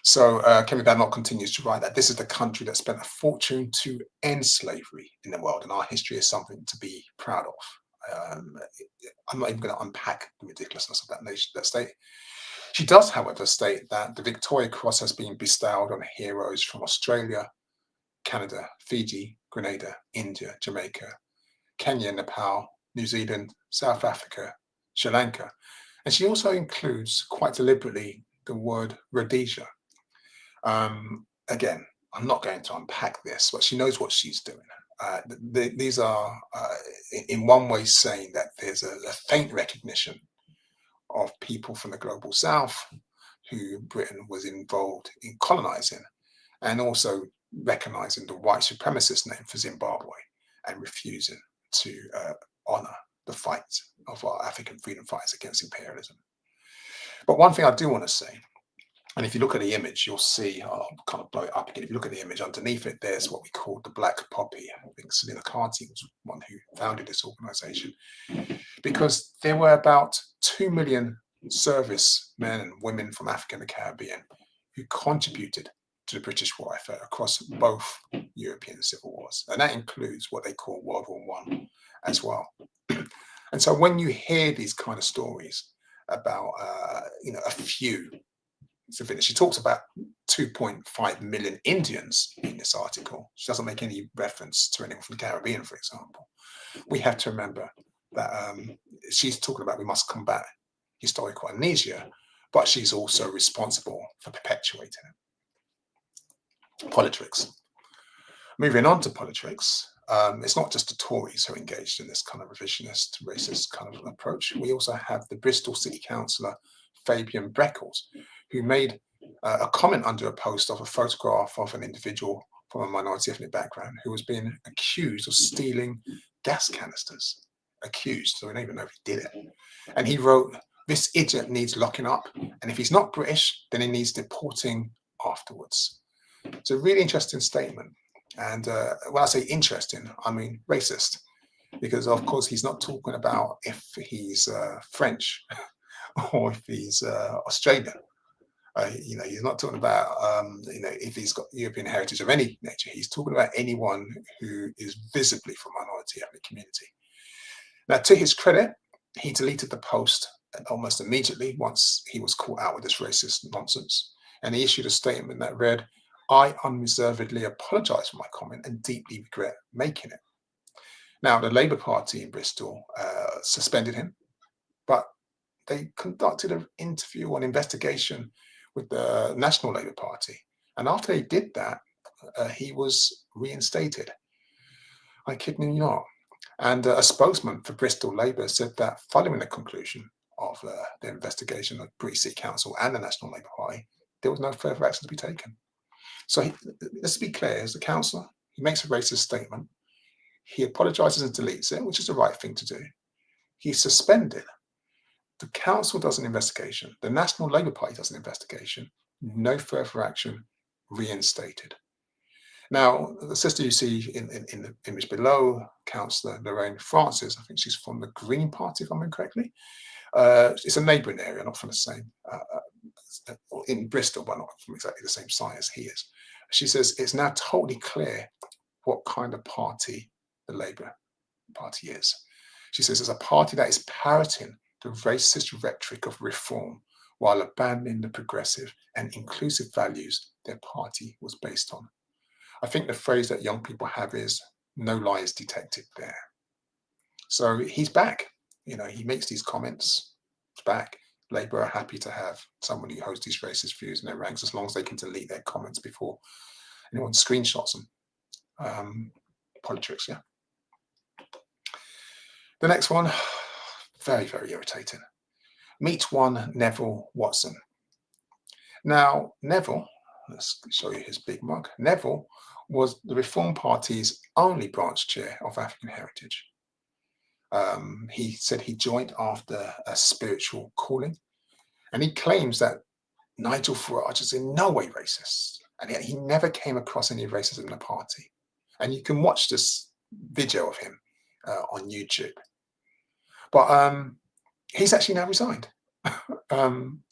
So Kemi Badenoch continues to write that this is the country that spent a fortune to end slavery in the world, and our history is something to be proud of. I'm not even going to unpack the ridiculousness of that state. She does, however, state that the Victoria Cross has been bestowed on heroes from Australia, Canada, Fiji, Grenada, India, Jamaica, Kenya, Nepal, New Zealand, South Africa, Sri Lanka. And she also includes, quite deliberately, the word Rhodesia. Again, I'm not going to unpack this, but she knows what she's doing. These are, in one way, saying that there's a faint recognition of people from the global south who Britain was involved in colonizing, and also recognizing the white supremacist name for Zimbabwe and refusing to honor the fight of our African freedom fighters against imperialism. But one thing I do want to say And if you look at the image, you'll see, I'll kind of blow it up again. If you look at the image underneath it, there's what we call the Black Poppy. I think Selina Carty was one who founded this organization, because there were about 2 million servicemen and women from Africa and the Caribbean who contributed to the British war effort across both European civil wars. And that includes what they call World War I as well. And so when you hear these kind of stories about, a few civilians, she talks about 2.5 million Indians in this article. She doesn't make any reference to anyone from the Caribbean, for example. We have to remember that she's talking about we must combat historical amnesia, but she's also responsible for perpetuating it. Politics. Moving on to politics, it's not just the Tories who are engaged in this kind of revisionist, racist kind of approach. We also have the Bristol City Councillor Fabian Breckles, who made a comment under a post of a photograph of an individual from a minority ethnic background who was being accused of stealing gas canisters. Accused, so we don't even know if he did it. And he wrote, "This idiot needs locking up, and if he's not British, then he needs deporting afterwards." It's a really interesting statement. And when I say interesting, I mean racist, because of course he's not talking about if he's French or if he's Australian. He's not talking about if he's got European heritage of any nature. He's talking about anyone who is visibly from a minority ethnic community. Now, to his credit, he deleted the post almost immediately once he was caught out with this racist nonsense, and he issued a statement that read, "I unreservedly apologise for my comment and deeply regret making it." Now, the Labour Party in Bristol suspended him, but they conducted an interview or an investigation with the National Labour Party. And after they did that, he was reinstated. I kid you not. And a spokesman for Bristol Labour said that following the conclusion of the investigation of British City Council and the National Labour Party, there was no further action to be taken. So let's be clear, as a councillor, he makes a racist statement. He apologises and deletes it, which is the right thing to do. He's suspended. The council does an investigation. The National Labour Party does an investigation. No further action, reinstated. Now, the sister you see in the image below, Councillor Lorraine Francis, I think she's from the Green Party, if I remember correctly. It's a neighbouring area, not from the same, in Bristol, but not from exactly the same site as he is. She says it's now totally clear what kind of party the Labour Party is. She says it's a party that is parroting the racist rhetoric of reform while abandoning the progressive and inclusive values their party was based on. I think the phrase that young people have is "no lies detected" there. So he's back. He makes these comments. He's back. Labour are happy to have someone who holds these racist views in their ranks, as long as they can delete their comments before anyone screenshots them. Politics, yeah. The next one, very, very irritating. Meet one Neville Watson. Now, Neville, let's show you his big mug. Neville was the Reform Party's only branch chair of African heritage. He said he joined after a spiritual calling, and he claims that Nigel Farage is in no way racist, and yet he never came across any racism in the party. And you can watch this video of him on YouTube. But he's actually now resigned.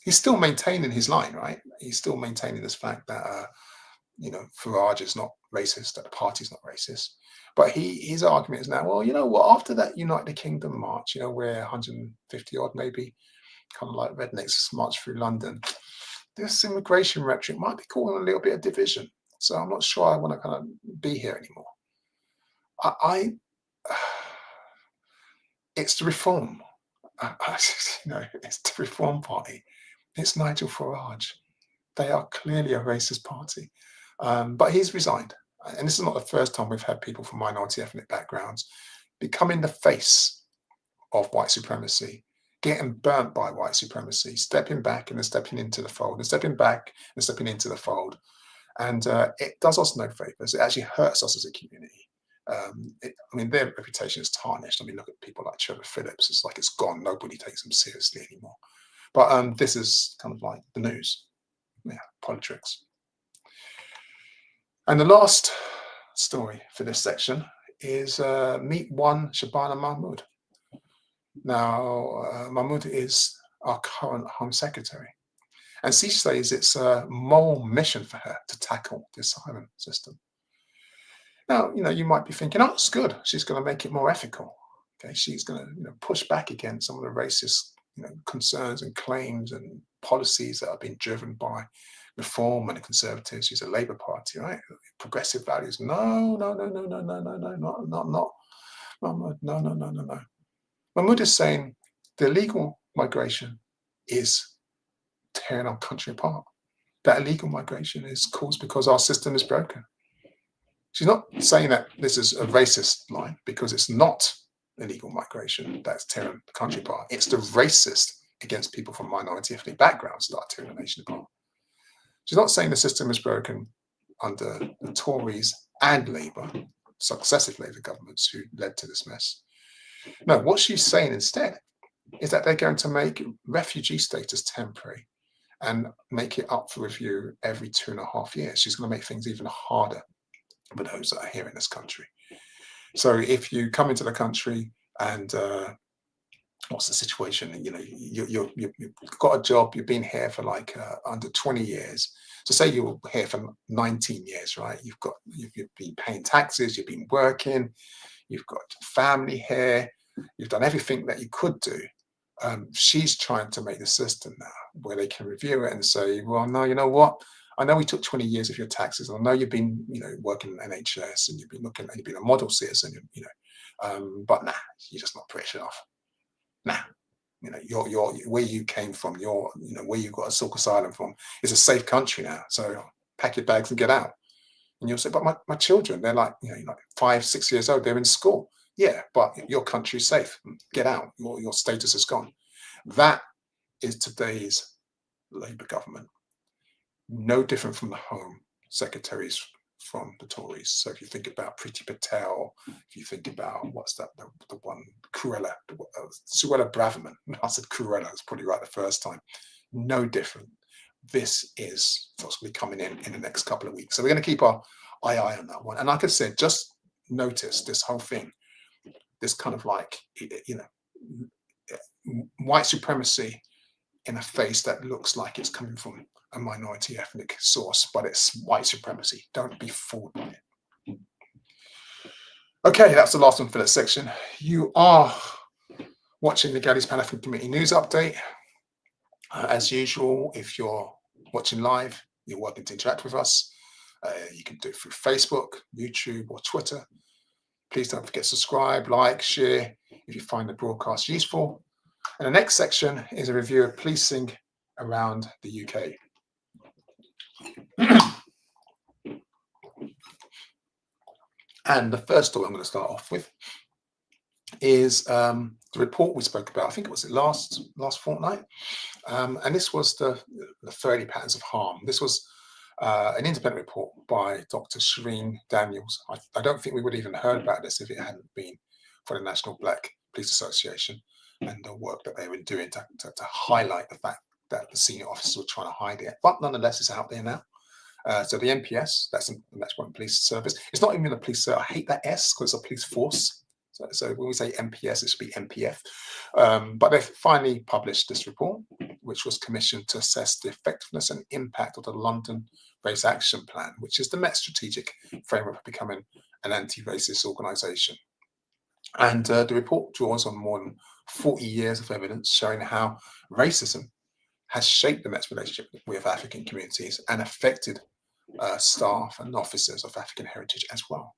He's still maintaining his line, right? He's still maintaining this fact that Farage is not racist, that the party's not racist. But his argument is now, well, you know what? After that United Kingdom march, where 150 odd maybe, kind of like rednecks march through London, this immigration rhetoric might be causing a little bit of division. So I'm not sure I want to kind of be here anymore. It's the Reform. It's the Reform Party. It's Nigel Farage. They are clearly a racist party. But he's resigned. And this is not the first time we've had people from minority ethnic backgrounds becoming the face of white supremacy, getting burnt by white supremacy, stepping back and then stepping into the fold, and stepping back and stepping into the fold. And it does us no favors. It actually hurts us as a community. Their reputation is tarnished. Look at people like Trevor Phillips. It's like it's gone. Nobody takes them seriously anymore. But this is kind of like the news. politics. And the last story for this section is meet one Shabana Mahmood. Now, Mahmood is our current Home Secretary. And she says it's a moral mission for her to tackle the asylum system. Now, you might be thinking, oh, it's good. She's going to make it more ethical. Okay, she's going to push back against some of the racist concerns and claims and policies that have been driven by Reform and the Conservatives. She's a Labour Party, right? Progressive values. No, not Mahmood. No. Mahmood is saying the illegal migration is tearing our country apart. That illegal migration is caused because our system is broken. She's not saying that this is a racist line, because it's not illegal migration that's tearing the country apart. It's the racist against people from minority ethnic backgrounds that are tearing the nation apart. She's not saying the system is broken under the Tories and Labour, successive Labour governments who led to this mess. No, what she's saying instead is that they're going to make refugee status temporary and make it up for review every 2.5 years. She's going to make things even harder for those that are here in this country. So if you come into the country and what's the situation? You've got a job, you've been here for like under 20 years. So say you were here for 19 years, right? You've been paying taxes, you've been working, you've got family here, you've done everything that you could do. She's trying to make the system now where they can review it and say, well, no, you know what? I know we took 20 years of your taxes. I know you've been, working in NHS and you've been a model citizen, but nah, you're just not British enough. Nah, your where you came from, where you got a silk asylum from is a safe country now. So pack your bags and get out. And you'll say, but my children, they're like, 5, 6 years old, they're in school. Yeah, but your country's safe. Get out. Your status is gone. That is today's Labour government. No different from the Home Secretaries from the Tories. So if you think about Priti Patel, if you think about what's that, the one, Suella Braverman. I said Cruella, that's probably right the first time. No different. This is what's going to be coming in the next couple of weeks. So we're going to keep our eye on that one. And like I said, just notice this whole thing, this kind of like, white supremacy in a face that looks like it's coming from a minority ethnic source, but it's white supremacy. Don't be fooled by it. Okay, that's the last one for that section. You are watching the Gaddi's Pan-African Committee News Update. As usual, if you're watching live, you're welcome to interact with us. You can do it through Facebook, YouTube, or Twitter. Please don't forget to subscribe, like, share if you find the broadcast useful. And the next section is a review of policing around the UK. And the first story I'm going to start off with is the report we spoke about. I think it was last fortnight. And this was the 30 patterns of harm. This was an independent report by Dr. Shireen Daniels. I don't think we would have even heard about this if it hadn't been for the National Black Police Association and the work that they were doing to highlight the fact that the senior officers were trying to hide it. But nonetheless, it's out there now. So the MPS, that's the Metropolitan Police Service. It's not even a police service. I hate that S because it's a police force. So when we say MPS, it should be MPF. But they've finally published this report, which was commissioned to assess the effectiveness and impact of the London Race Action Plan, which is the Met strategic framework for becoming an anti-racist organisation. And the report draws on more than 40 years of evidence showing how racism has shaped the Met's relationship with African communities and affected staff and officers of African heritage as well.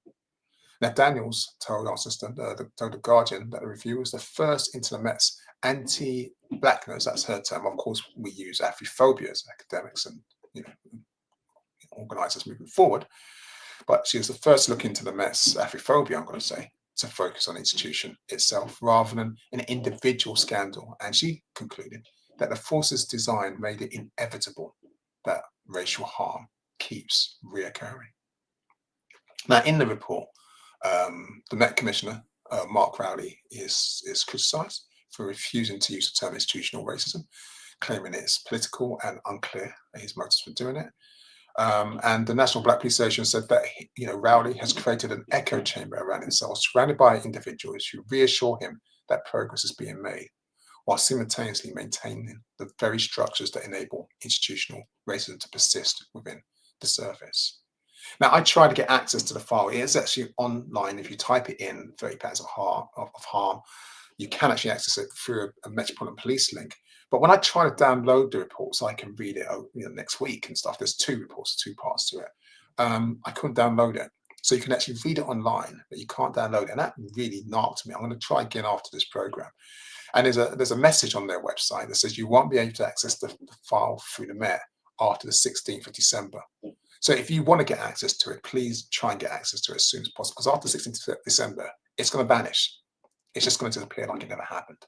Now, Daniels told our sister, told The Guardian, that the review was the first into the Met's anti-blackness, that's her term. Of course, we use Afrophobia as academics and organisers moving forward. But she was the first look into the Met's Afrophobia, I'm going to say, to focus on the institution itself rather than an individual scandal. And she concluded that the force's design made it inevitable that racial harm keeps reoccurring. Now, in the report, the Met Commissioner, Mark Rowley, is criticised for refusing to use the term institutional racism, claiming it's political and unclear his motives for doing it. And the National Black Police Association said that Rowley has created an echo chamber around himself, surrounded by individuals who reassure him that progress is being made, while simultaneously maintaining the very structures that enable institutional racism to persist within the service. Now, I tried to get access to the file. It is actually online. If you type it in, 30 patterns of harm, you can actually access it through a Metropolitan Police link. But when I try to download the report so I can read it next week and stuff, there's 2 reports, 2 parts to it. I couldn't download it. So you can actually read it online, but you can't download it. And that really knocked me. I'm going to try again after this program. And there's a message on their website that says you won't be able to access the file through the Met after the 16th of December. So if you want to get access to it, please try and get access to it as soon as possible, because after the 16th of December, it's going to vanish. It's just going to disappear like it never happened.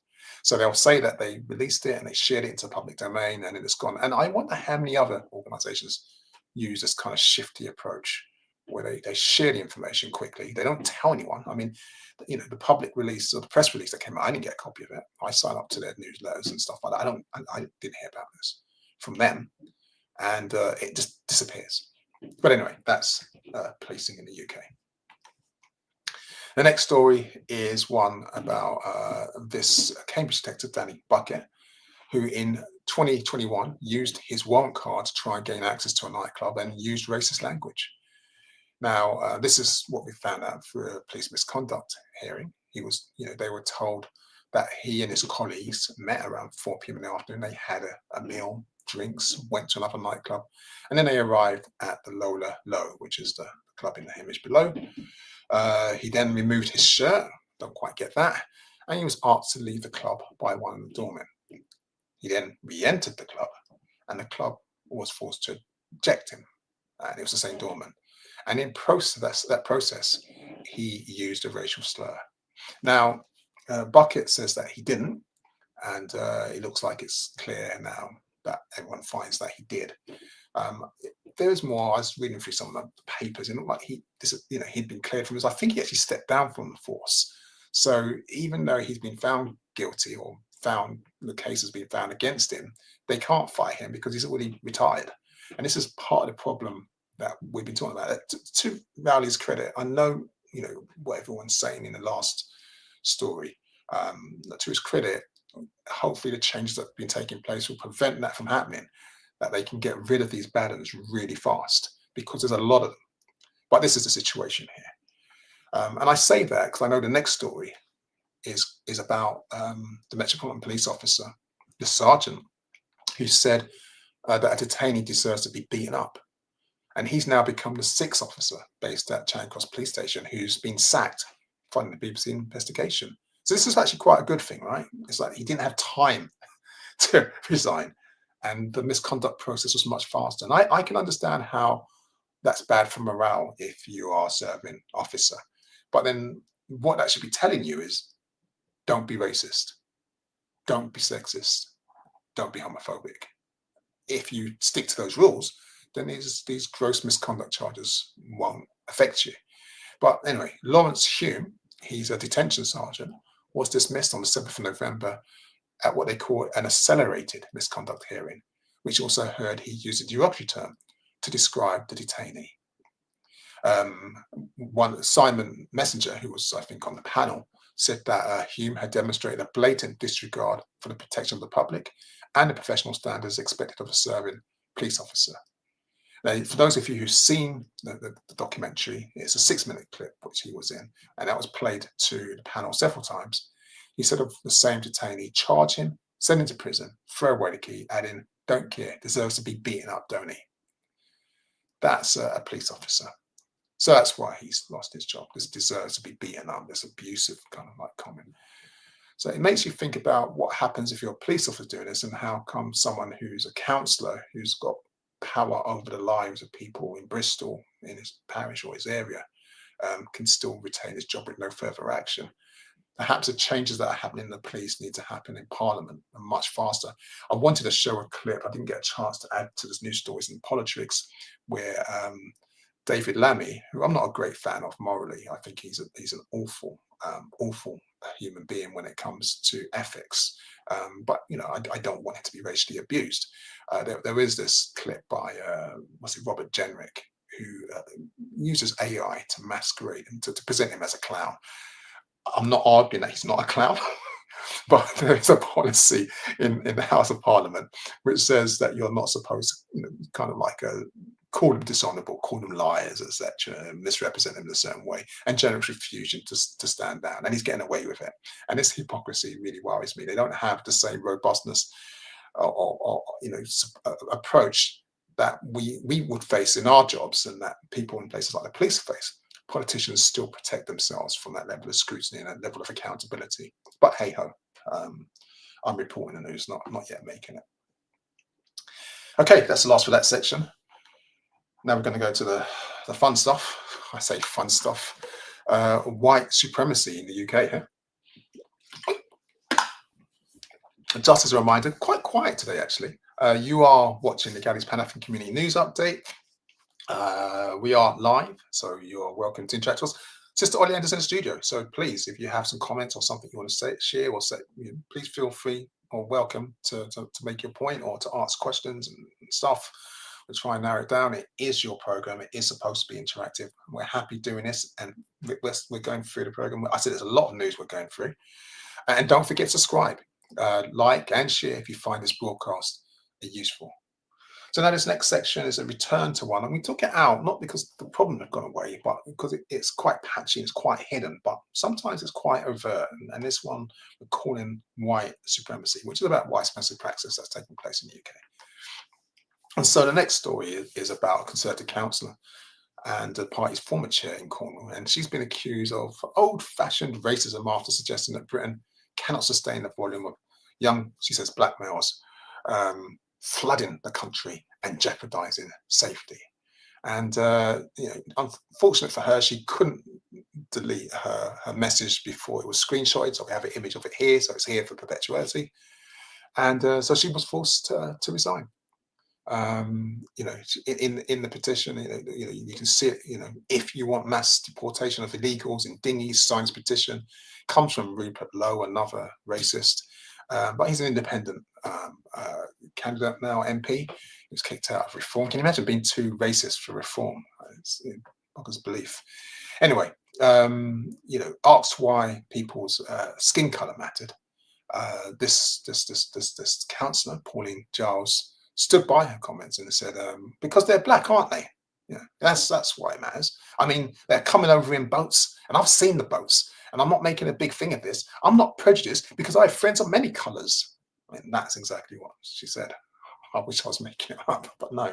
So they'll say that they released it and they shared it into the public domain and it's gone. And I wonder how many other organizations use this kind of shifty approach where they share the information quickly. They don't tell anyone. I mean, the public release or the press release that came out, I didn't get a copy of it. I signed up to their newsletters and stuff like that. I didn't hear about this from them. And it just disappears. But anyway, that's policing in the UK. The next story is one about this Cambridge detective, Danny Bucket, who in 2021 used his warrant card to try and gain access to a nightclub and used racist language. Now, this is what we found out through a police misconduct hearing. They were told that he and his colleagues met around 4 p.m. in the afternoon. They had a meal, drinks, went to another nightclub, and then they arrived at the Lola Low, which is the club in the image below. He then removed his shirt, don't quite get that, and he was asked to leave the club by one of the doormen. He then re-entered the club, and the club was forced to eject him, and it was the same doorman. And in that process, he used a racial slur. Now, Bucket says that he didn't, and it looks like it's clear now that everyone finds that he did. There's more. I was reading through some of the papers. It looked like he'd been cleared from this. I think he actually stepped down from the force. So even though he's been found guilty or the case has been found against him, they can't fire him because he's already retired. And this is part of the problem that we've been talking about. To Rowley's credit, I know what everyone's saying in the last story. To his credit, hopefully the changes that have been taking place will prevent that from happening, that they can get rid of these bad ones really fast, because there's a lot of them. But this is the situation here. And I say that because I know the next story is about the Metropolitan Police officer, the sergeant, who said that a detainee deserves to be beaten up. And he's now become the 6th officer based at Charing Cross Police Station who's been sacked following the BBC investigation. So this is actually quite a good thing, right? It's like he didn't have time to resign, and the misconduct process was much faster. And I can understand how that's bad for morale if you are a serving officer. But then what that should be telling you is, don't be racist, don't be sexist, don't be homophobic. If you stick to those rules, then these gross misconduct charges won't affect you. But anyway, Lawrence Hume, he's a detention sergeant, was dismissed on the 7th of November at what they call an accelerated misconduct hearing, which also heard he used a derogatory term to describe the detainee. Simon Messenger, who was, I think, on the panel, said that Hume had demonstrated a blatant disregard for the protection of the public and the professional standards expected of a serving police officer. Now, for those of you who've seen the documentary, it's a 6-minute clip which he was in, and that was played to the panel several times. He said of the same detainee, charge him, send him to prison, throw away the key, adding, don't care, deserves to be beaten up, don't he? That's a police officer. So that's why he's lost his job. This deserves to be beaten up, this abusive kind of like comment. So it makes you think about what happens if you're a police officer doing this, and how come someone who's a councillor, who's got power over the lives of people in Bristol, in his parish or his area, can still retain his job with no further action. Perhaps the changes that are happening in the police need to happen in Parliament and much faster. I wanted to show a clip. I didn't get a chance to add to this news stories in politics, where David Lammy, who I'm not a great fan of morally, I think he's an awful human being when it comes to ethics. But I don't want it to be racially abused. There is this clip by Robert Jenrick, who uses AI to masquerade and to present him as a clown. I'm not arguing that he's not a clown, but there is a policy in the House of Parliament which says that you're not supposed to, kind of like call them dishonourable, call them liars, etc., misrepresent them in a certain way, and Jenrick's refusing to stand down, and he's getting away with it. And this hypocrisy really worries me. They don't have the same robustness or approach that we would face in our jobs, and that people in places like the police face. Politicians still protect themselves from that level of scrutiny and that level of accountability. But hey ho, I'm reporting the news, not yet making it. Okay, that's the last for that section. Now we're going to go to the fun stuff. I say fun stuff. White supremacy in the UK here. Just as a reminder, quite quiet today actually. You are watching the Galleys Pan-African Community News Update. We are live, so you're welcome to interact with us. Sister Oleander's in the studio, so please, if you have some comments or something you want to say, share, or say, please feel free or welcome to make your point or to ask questions and stuff. We'll try and narrow it down. It is your program. It is supposed to be interactive. We're happy doing this, and we're going through the program. I said there's a lot of news we're going through, and don't forget to subscribe, like, and share if you find this broadcast useful. So now this next section is a return to one, and we took it out not because the problem had gone away, but because it's quite patchy, it's quite hidden, but sometimes it's quite overt. And this one we're calling white supremacy, which is about white supremacy practice that's taking place in the UK. And so the next story is about a Conservative councillor and the party's former chair in Cornwall, and she's been accused of old-fashioned racism after suggesting that Britain cannot sustain the volume of young, she says, black males flooding the country and jeopardizing safety. And unfortunate for her, she couldn't delete her message before it was screenshotted, so we have an image of it here, so it's here for perpetuity. And so she was forced to resign. In the petition, you can see it. If you want mass deportation of illegals in dinghies, signs petition comes from Rupert Lowe, another racist. But he's an independent candidate now, MP. He was kicked out of Reform. Can you imagine being too racist for Reform? It's boggles belief. Anyway, asked why people's skin colour mattered. This councillor, Pauline Giles, stood by her comments and said, because they're black, aren't they? That's why it matters. I mean, they're coming over in boats, and I've seen the boats. And I'm not making a big thing of this. I'm not prejudiced because I have friends of many colours. I mean, that's exactly what she said. I wish I was making it up, but no.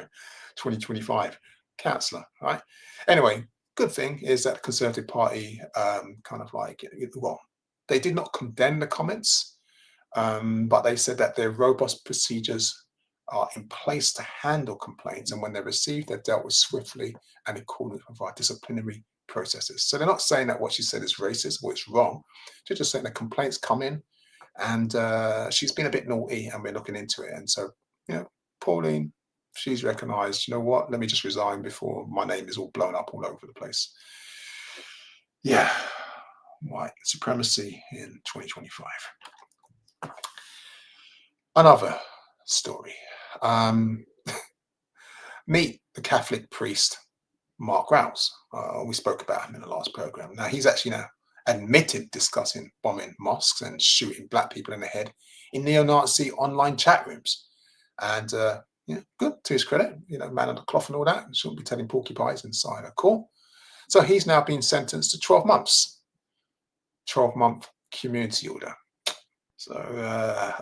2025 councillor, right? Anyway, good thing is that the Conservative Party they did not condemn the comments, but they said that their robust procedures are in place to handle complaints, and when they're received, they're dealt with swiftly and accordingly provide disciplinary processes. So they're not saying that what she said is racist or it's wrong. They're just saying that complaints come in, and she's been a bit naughty, and we're looking into it. And so, Pauline, she's recognised, you know what, let me just resign before my name is all blown up all over the place. Yeah, white supremacy in 2025. Another story. Meet the Catholic priest Mark Rouse. We spoke about him in the last program. Now he's actually now admitted discussing bombing mosques and shooting black people in the head in neo-Nazi online chat rooms. And good to his credit, man of the cloth and all that. Shouldn't be telling porcupines inside a court. So he's now been sentenced to 12 months, 12-month community order. So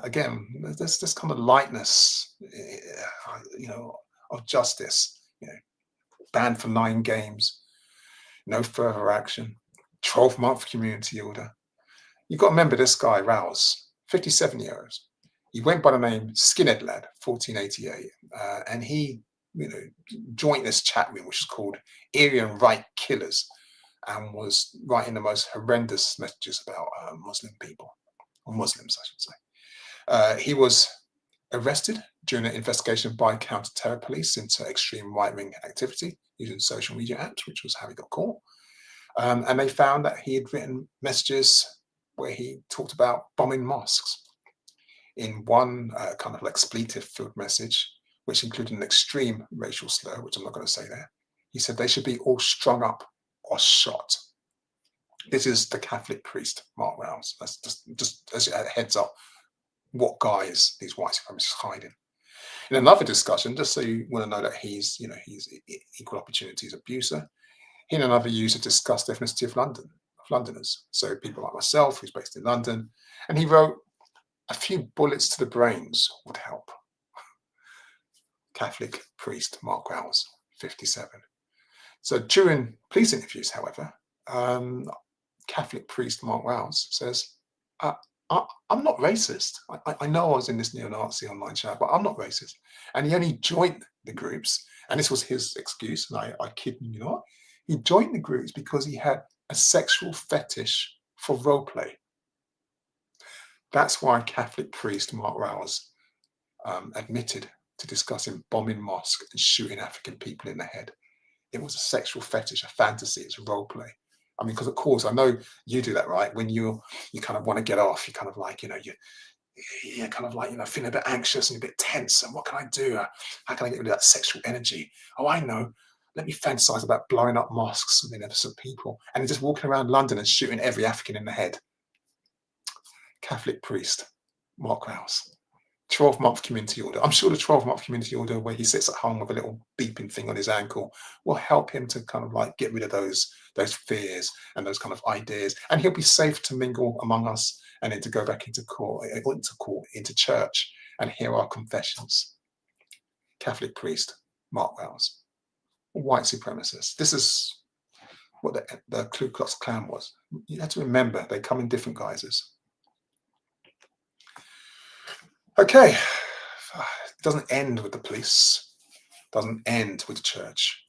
again, there's this kind of lightness, of justice. Banned for 9 games, no further action, 12-month community order. You've got to remember this guy, Rouse, 57 years. He went by the name Skinhead Lad, 1488, and he, joined this chat room, which is called Aryan Right Killers, and was writing the most horrendous messages about Muslim people, or Muslims, I should say. He was arrested during an investigation by counter-terror police into extreme right-wing activity using social media apps, which was how he got caught. And they found that he had written messages where he talked about bombing mosques. In one kind of like expletive-filled message, which included an extreme racial slur, which I'm not going to say there, he said they should be all strung up or shot. This is the Catholic priest, Mark Rouse. That's just as a heads up, what guys these white supremacists hiding. In another discussion, just so you want to know that he's equal opportunities abuser, he and another user discussed the ethnicity of Londoners. So people like myself, who's based in London, and he wrote, a few bullets to the brains would help. Catholic priest Mark Rouse, 57. So during police interviews, however, Catholic priest Mark Rouse says, I'm not racist. I know I was in this neo-Nazi online chat, but I'm not racist. And he only joined the groups, and this was his excuse, and I kid you not, he joined the groups because he had a sexual fetish for role play. That's why Catholic priest Mark Rouse admitted to discussing bombing mosques and shooting African people in the head. It was a sexual fetish, a fantasy, it's a role play. I mean, because of course, I know you do that, right? When you kind of want to get off, you kind of like, you're kind of like, feeling a bit anxious and a bit tense. And what can I do? How can I get rid of that sexual energy? Oh, I know. Let me fantasize about blowing up mosques with innocent people and just walking around London and shooting every African in the head. Catholic priest, Mark Rouse. 12-month community order. I'm sure the 12-month community order where he sits at home with a little beeping thing on his ankle will help him to kind of like get rid of those fears and those kind of ideas. And he'll be safe to mingle among us and then to go back into church and hear our confessions. Catholic priest, Mark Rouse. White supremacist. This is what the Ku Klux Klan was. You have to remember, they come in different guises. Okay, it doesn't end with the police, doesn't end with the church.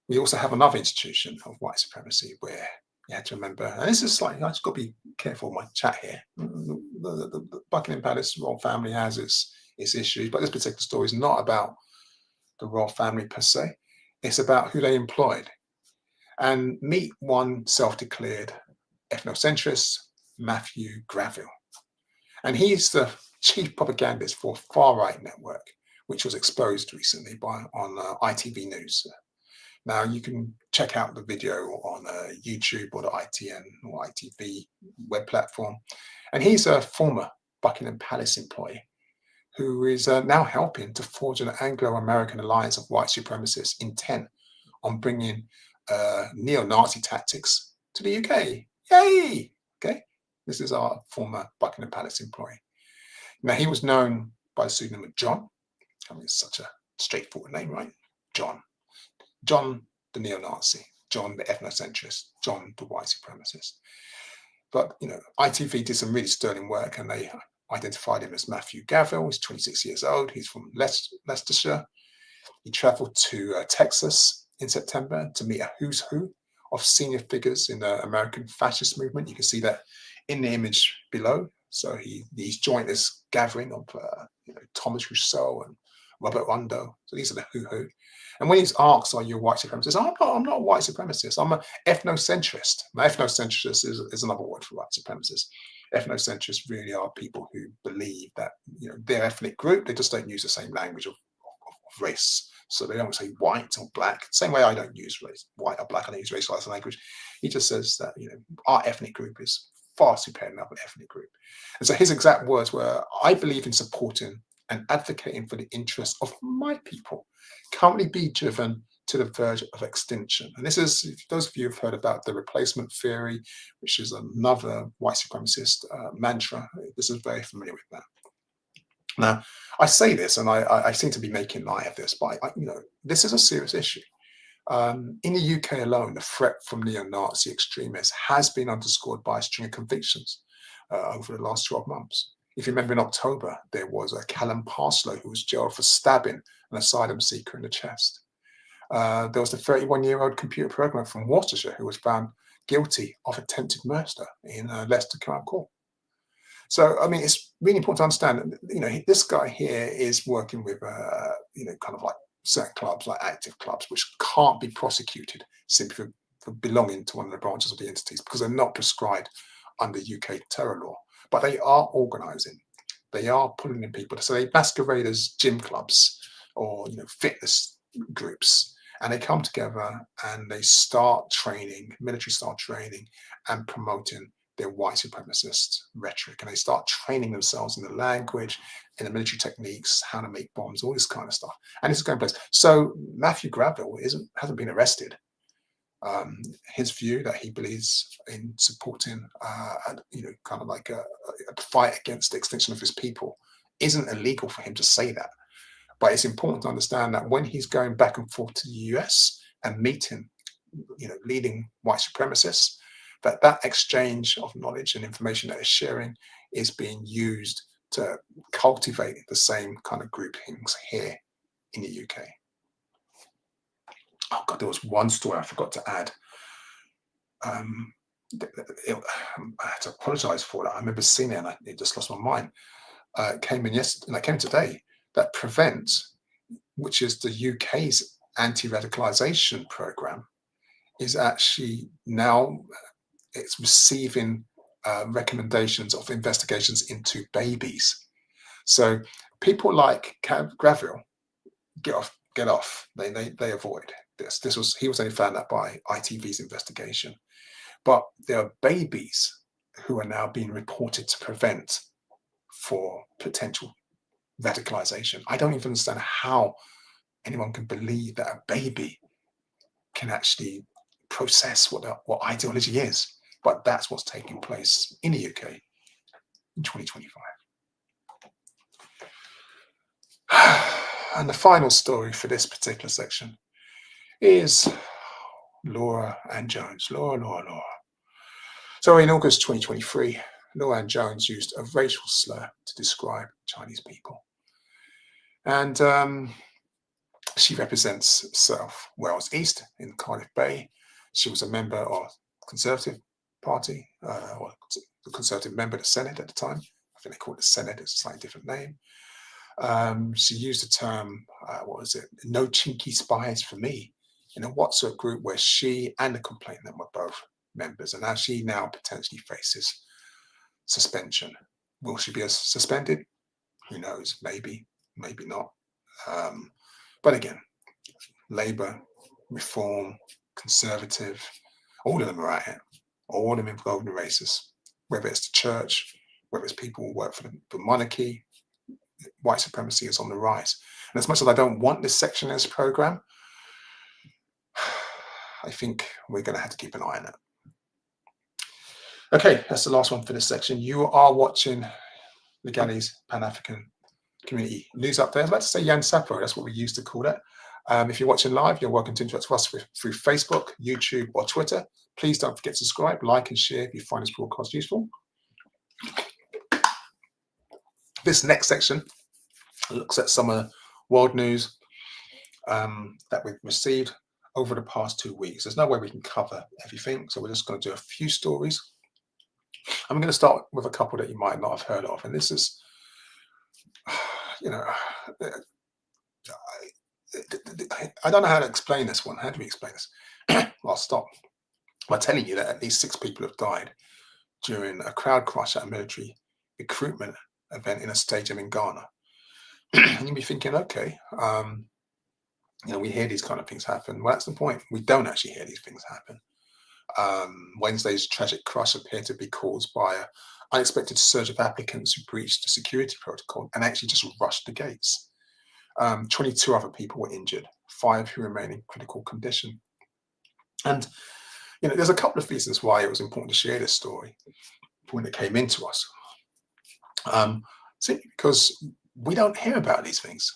We also have another institution of white supremacy where you have to remember, and this is slightly, I just got to be careful with my chat here. The Buckingham Palace royal family has its issues, but this particular story is not about the royal family per se. It's about who they employed. And meet one self-declared ethnocentrist, Matthew Graville. And he's the chief propagandist for a far-right network, which was exposed recently on ITV News. Now, you can check out the video on YouTube or the ITN or ITV web platform. And he's a former Buckingham Palace employee who is now helping to forge an Anglo-American alliance of white supremacists intent on bringing neo-Nazi tactics to the UK. Yay! Okay, this is our former Buckingham Palace employee. Now, he was known by the pseudonym of John. I mean, it's such a straightforward name, right? John. John the neo-Nazi. John the ethnocentrist. John the white supremacist. But, ITV did some really sterling work and they identified him as Matthew Graville. He's 26 years old. He's from Leicestershire. He travelled to Texas in September to meet a who's who of senior figures in the American fascist movement. You can see that in the image below. So he's joined this gathering of Thomas Rousseau and Robert Rondo. So these are the who. And when he's asked, "Are you a white supremacist?" I'm not a white supremacist. I'm an ethnocentrist. Now, ethnocentrist is another word for white supremacists. Ethnocentrists really are people who believe that their ethnic group, they just don't use the same language of race. So they don't say white or black. Same way I don't use race, white or black. I don't use race as a language. He just says that our ethnic group is far superior to another ethnic group. And so his exact words were, "I believe in supporting and advocating for the interests of my people, currently be driven to the verge of extinction." And this is, if those of you have heard about the replacement theory, which is another white supremacist mantra, this is very familiar with that. Now, I say this, and I seem to be making light of this, but this is a serious issue. In the UK alone, the threat from neo-Nazi extremists has been underscored by a string of convictions over the last 12 months. If you remember, in October, there was a Callum Parslow who was jailed for stabbing an asylum seeker in the chest. There was the 31-year-old computer programmer from Worcestershire who was found guilty of attempted murder in Leicester Crown Court. So, I mean, it's really important to understand that, this guy here is working with, kind of like certain clubs, like active clubs, which can't be prosecuted simply for belonging to one of the branches of the entities because they're not prescribed under UK terror law, but they are organising. They are pulling in people. So they masquerade as gym clubs or fitness groups, and they come together and they start training, military style training, and promoting their white supremacist rhetoric. And they start training themselves in the language, in the military techniques, how to make bombs, all this kind of stuff. And this is going place. So Matthew Graville hasn't been arrested. His view that he believes in supporting, kind of like a fight against the extinction of his people isn't illegal for him to say that. But it's important to understand that when he's going back and forth to the US and meeting, leading white supremacists, that exchange of knowledge and information that is sharing is being used to cultivate the same kind of groupings here in the UK. Oh God, there was one story I forgot to add. I had to apologise for that. I remember seeing it and it just lost my mind. It came in yesterday, it came today, that Prevent, which is the UK's anti-radicalisation programme, is actually now it's receiving recommendations of investigations into babies. So people like Graville get off. They avoid this. He was only found out by ITV's investigation. But there are babies who are now being reported to Prevent for potential radicalisation. I don't even understand how anyone can believe that a baby can actually process what ideology is. But that's what's taking place in the UK in 2025. And the final story for this particular section is Laura Ann Jones. Laura. So in August 2023, Laura Ann Jones used a racial slur to describe Chinese people. And she represents South Wales East in Cardiff Bay. She was a member of the Conservative Party, or the Conservative member of the Senate at the time. I think they call it the Senate, it's a slightly different name. She used the term, no chinky spies for me, in a WhatsApp group where she and the complainant were both members. And now she potentially faces suspension. Will she be suspended? Who knows? Maybe not. But again, Labour, Reform, Conservative, all of them are at it. All of them involved in racism, whether it's the church, whether it's people who work for the monarchy. White supremacy is on the rise. And as much as I don't want this section in this programme, I think we're going to have to keep an eye on it. Okay, that's the last one for this section. You are watching the Galley's Pan-African Community News Update. I was about to say Jan Sapo, that's what we used to call it. If you're watching live, you're welcome to interact with us through Facebook, YouTube, or Twitter. Please don't forget to subscribe, like, and share if you find this broadcast useful. This next section looks at some of the world news that we've received over the past 2 weeks. There's no way we can cover everything, so we're just going to do a few stories. I'm going to start with a couple that you might not have heard of, and this is, I don't know how to explain this one. How do we explain this? I'll stop by telling you that at least 6 people have died during a crowd crush at a military recruitment event in a stadium in Ghana. And you'll be thinking, okay, we hear these kind of things happen. Well, that's the point. We don't actually hear these things happen. Wednesday's tragic crush appeared to be caused by an unexpected surge of applicants who breached the security protocol and actually just rushed the gates. 22 other people were injured, 5 who remain in critical condition. And there's a couple of reasons why it was important to share this story when it came into us. Simply because we don't hear about these things.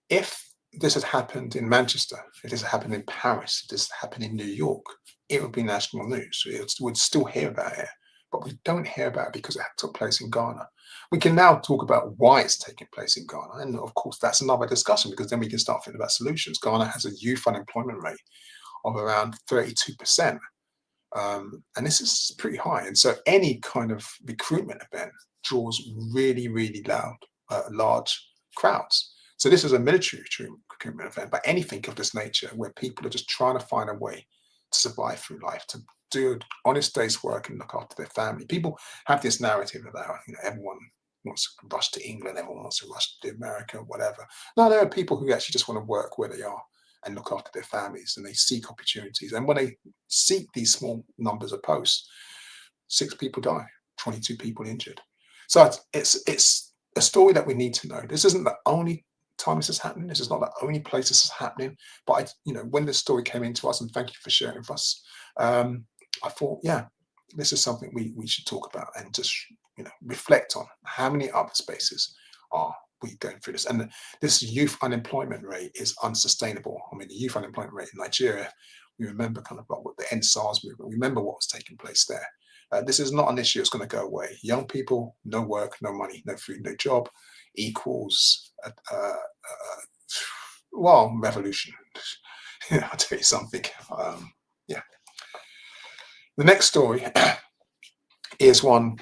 If this had happened in Manchester, if this had happened in Paris, if this had happened in New York, it would be national news. We'd still hear about it, but we don't hear about it because it took place in Ghana. We can now talk about why it's taking place in Ghana. And of course, that's another discussion because then we can start thinking about solutions. Ghana has a youth unemployment rate of around 32%. And this is pretty high. And so any kind of recruitment event draws really, really large crowds. So this is a military recruitment event, but anything of this nature where people are just trying to find a way to survive through life, to do an honest day's work and look after their family. People have this narrative about, everyone wants to rush to England, everyone wants to rush to America, whatever. No, there are people who actually just want to work where they are and look after their families, and they seek opportunities. And when they seek these small numbers of posts, 6 people die, 22 people injured. So it's a story that we need to know. This isn't the only time this is happening. This is not the only place this is happening. But when this story came into us, and thank you for sharing with us, I thought, yeah, this is something we should talk about and just reflect on. How many other spaces are we going through this? And this youth unemployment rate is unsustainable. I mean, the youth unemployment rate in Nigeria, we remember kind of like what the NSARS movement, we remember what was taking place there. This is not an issue that's going to go away. Young people, no work, no money, no food, no job, equals revolution. I'll tell you something. Yeah. The next story is one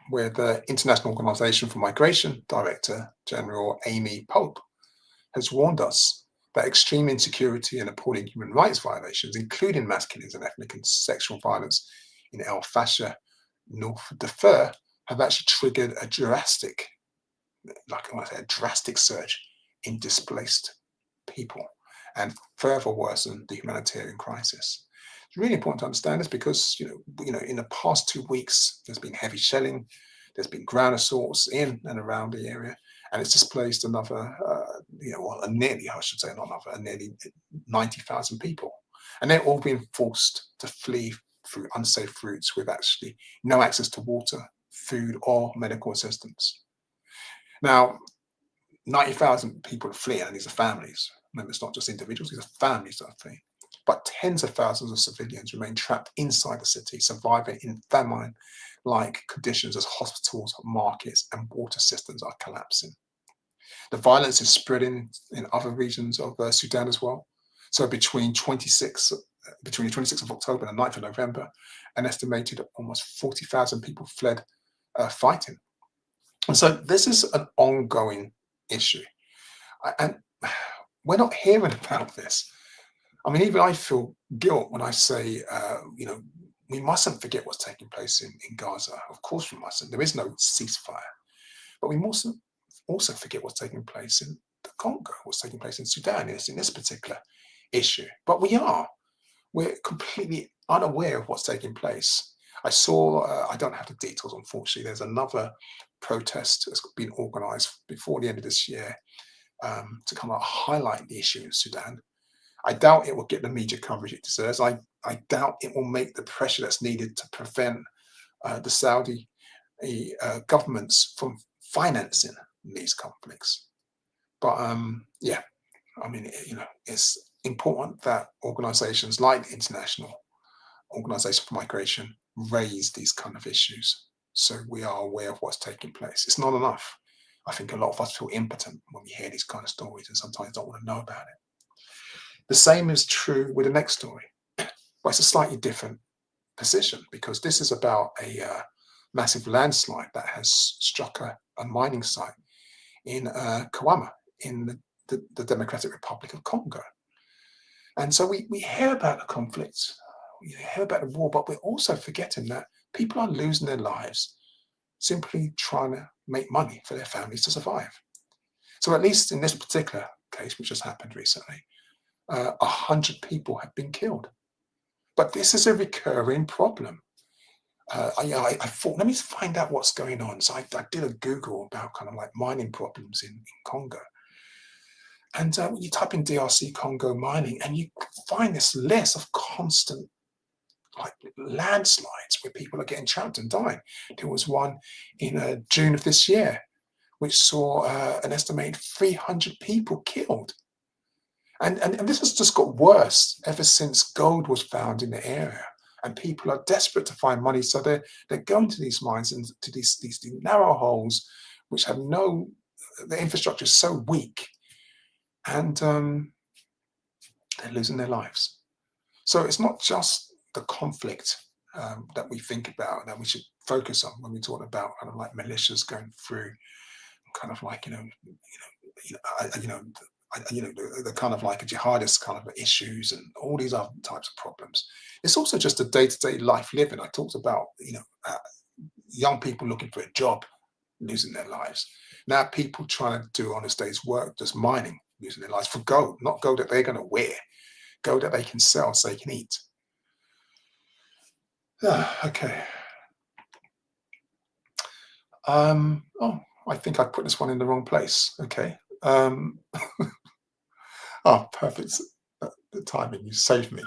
where the International Organization for Migration Director General Amy Pope has warned us that extreme insecurity and appalling human rights violations, including mass killings and ethnic and sexual violence in El Fasher, North Darfur, have actually triggered a drastic surge in displaced people and further worsen the humanitarian crisis. It's really important to understand this because, in the past 2 weeks, there's been heavy shelling, there's been ground assaults in and around the area, and it's displaced nearly 90,000 people. And they're all being forced to flee through unsafe routes with actually no access to water, food, or medical assistance. Now, 90,000 people are fleeing, and these are families. Remember, it's not just individuals, these are families that are fleeing. But tens of thousands of civilians remain trapped inside the city, surviving in famine-like conditions as hospitals, markets, and water systems are collapsing. The violence is spreading in other regions of Sudan as well. So between the 26th of October and the 9th of November, an estimated almost 40,000 people fled fighting. And so this is an ongoing issue. And we're not hearing about this. I mean, even I feel guilt when I say, we mustn't forget what's taking place in Gaza. Of course we mustn't. There is no ceasefire. But we mustn't also forget what's taking place in the Congo, what's taking place in Sudan, in this particular issue. But we're completely unaware of what's taking place. I saw, I don't have the details, unfortunately, there's another protest that's been organized before the end of this year to kind of highlight the issue in Sudan. I doubt it will get the media coverage it deserves. I doubt it will make the pressure that's needed to prevent the Saudi governments from financing these conflicts. But it's important that organizations like the International Organization for Migration raise these kind of issues so we are aware of what's taking place. It's not enough. I think a lot of us feel impotent when we hear these kind of stories and sometimes don't want to know about it. The same is true with the next story, but it's a slightly different position because this is about a massive landslide that has struck a mining site in Kawama in the Democratic Republic of Congo. And so we hear about the conflict, we hear about the war, but we're also forgetting that people are losing their lives simply trying to make money for their families to survive. So at least in this particular case, which has happened recently, 100 people have been killed. But this is a recurring problem. I thought, let me find out what's going on. So I did a Google about kind of like mining problems in Congo. And you type in DRC Congo mining, and you find this list of constant like landslides where people are getting trapped and dying. There was one in June of this year, which saw an estimated 300 people killed. And this has just got worse ever since gold was found in the area. And people are desperate to find money, so they're going to these mines and to these narrow holes, which have the infrastructure is so weak, and they're losing their lives. So it's not just the conflict that we think about that we should focus on when we talk about kind of like militias going through, kind of like the kind of like a jihadist kind of issues and all these other types of problems. It's also just a day-to-day life living. I talked about, young people looking for a job, losing their lives. Now people trying to do honest day's work, just mining, losing their lives for gold, not gold that they're going to wear, gold that they can sell so they can eat. Okay. Oh, I think I put this one in the wrong place. Okay. Oh, perfect. The timing, you saved me.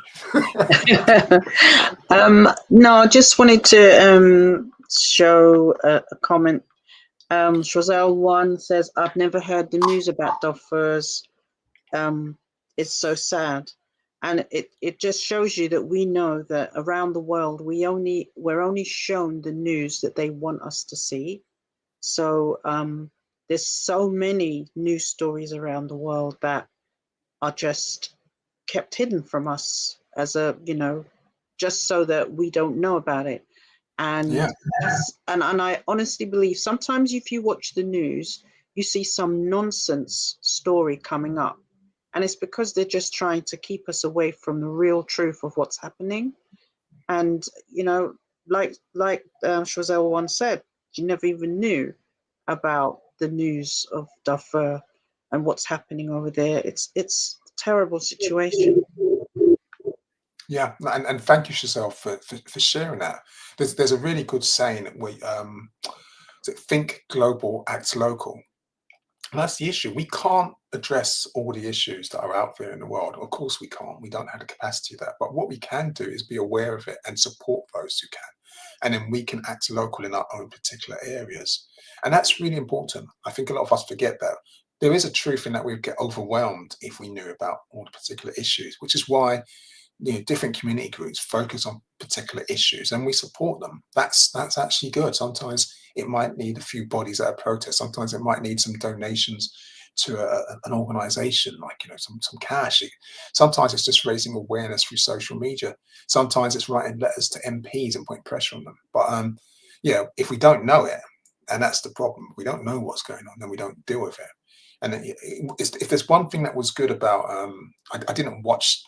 No, I just wanted to show a comment. Chazelle one says, "I've never heard the news about Darfur's. It's so sad." And it just shows you that we know that around the world we're only shown the news that they want us to see. So there's so many news stories around the world that are just kept hidden from us as just so that we don't know about it. And Yeah. and I honestly believe sometimes if you watch the news, you see some nonsense story coming up. And it's because they're just trying to keep us away from the real truth of what's happening. And, like Chazelle once said, you never even knew about the news of Darfur and what's happening over there. It's a terrible situation. Yeah, and thank you, Chazelle, for sharing that. There's a really good saying that we think global, act local. And that's the issue. We can't address all the issues that are out there in the world. Of course we can't. We don't have the capacity of that. But what we can do is be aware of it and support those who can. And then we can act local in our own particular areas. And that's really important. I think a lot of us forget that. There is a truth in that we get overwhelmed if we knew about all the particular issues, which is why different community groups focus on particular issues and we support them. That's actually good. Sometimes it might need a few bodies at a protest. Sometimes it might need some donations to an organization, like some cash. Sometimes it's just raising awareness through social media. Sometimes it's writing letters to MPs and putting pressure on them. But if we don't know it, and that's the problem, we don't know what's going on, then we don't deal with it. And if there's one thing that was good about, I didn't watch.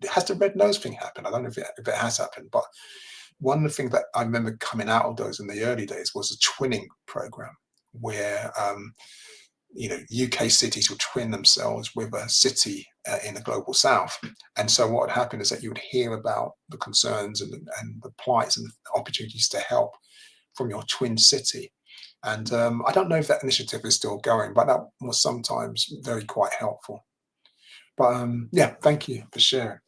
Has the red nose thing happened? I don't know if it has happened, but one of the things that I remember coming out of those in the early days was a twinning program where UK cities would twin themselves with a city in the global south. And so what would happen is that you would hear about the concerns and the plights and the opportunities to help from your twin city. And I don't know if that initiative is still going, but that was sometimes very quite helpful. But thank you for sharing.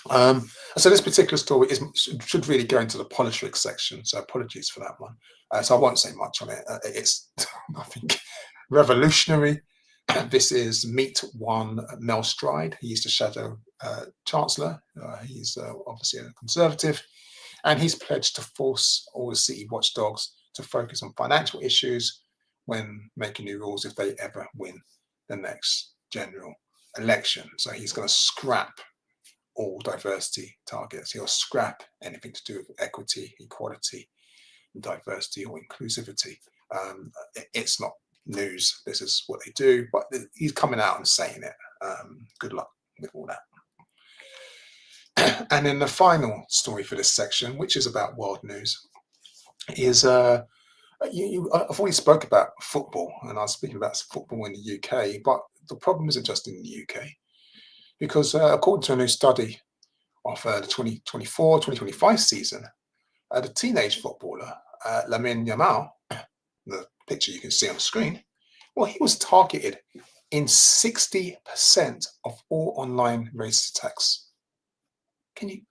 So this particular story should really go into the politics section. So apologies for that one. So I won't say much on it. It's nothing revolutionary. This is Meet One Mel Stride. He's the Shadow Chancellor. He's obviously a Conservative, and he's pledged to force all the city watchdogs to focus on financial issues when making new rules if they ever win the next general election. So he's going to scrap all diversity targets. He'll scrap anything to do with equity, equality, diversity, or inclusivity. It's not news. This is what they do, but he's coming out and saying it. Good luck with all that. And then the final story for this section, which is about world news, is I've already spoke about football, and I was speaking about football in the UK, but the problem isn't just in the UK, because according to a new study of the 2024-2025 season, the teenage footballer Lamine Yamal, the picture you can see on the screen, well, he was targeted in 60% of all online racist attacks. Can you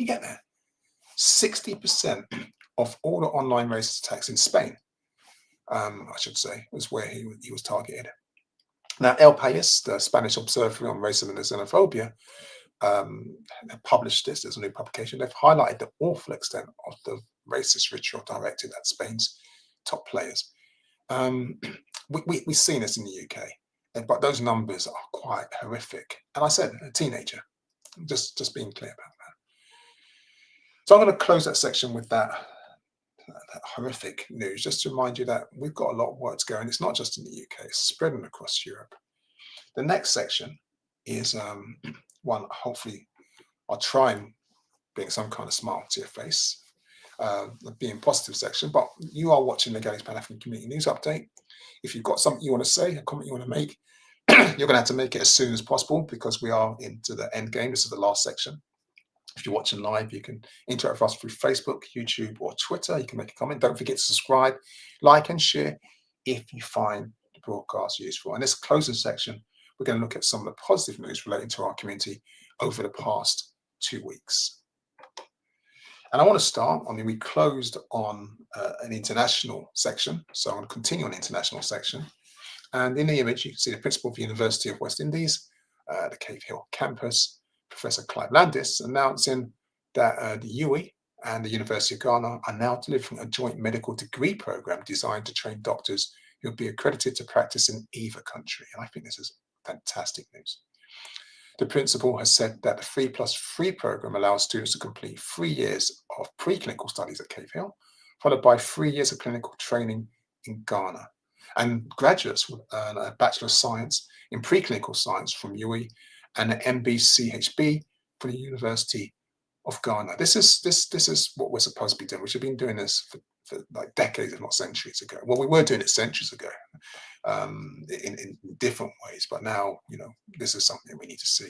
get that? 60% of all the online racist attacks in Spain, I should say, was where he was targeted. Now, El País, the Spanish Observatory on Racism and Xenophobia, published this as a new publication. They've highlighted the awful extent of the racist ritual directed at Spain's top players. We've seen this in the UK, but those numbers are quite horrific. And I said a teenager, just being clear about that. So I'm going to close that section with that horrific news, just to remind you that we've got a lot of work to go, and it's not just in the UK, it's spreading across Europe. The next section is one, hopefully, I'll try and bring some kind of smile to your face, being positive section. But you are watching the Gaelic Pan-African Community News Update. If you've got something you want to say, a comment you want to make, you're going to have to make it as soon as possible because we are into the end game. This is the last section. If you're watching live, you can interact with us through Facebook, YouTube, or Twitter. You can make a comment. Don't forget to subscribe, like, and share if you find the broadcast useful. In this closing section, we're going to look at some of the positive news relating to our community over the past 2 weeks. And I want to start, we closed on an international section, so I'm going to continue on the international section. And in the image, you can see the principal of the University of West Indies, the Cave Hill campus, Professor Clive Landis, announcing that the UWI and the University of Ghana are now delivering a joint medical degree program designed to train doctors who will be accredited to practice in either country. And I think this is fantastic news. The principal has said that the 3+3 program allows students to complete 3 years of preclinical studies at Cave Hill, followed by 3 years of clinical training in Ghana. And graduates will earn a Bachelor of Science in Preclinical Science from UWI and an MBCHB from the University of Ghana. This is what we're supposed to be doing. We should have been doing this for like decades, if not centuries ago. Well, we were doing it centuries ago in different ways, but now, this is something we need to see.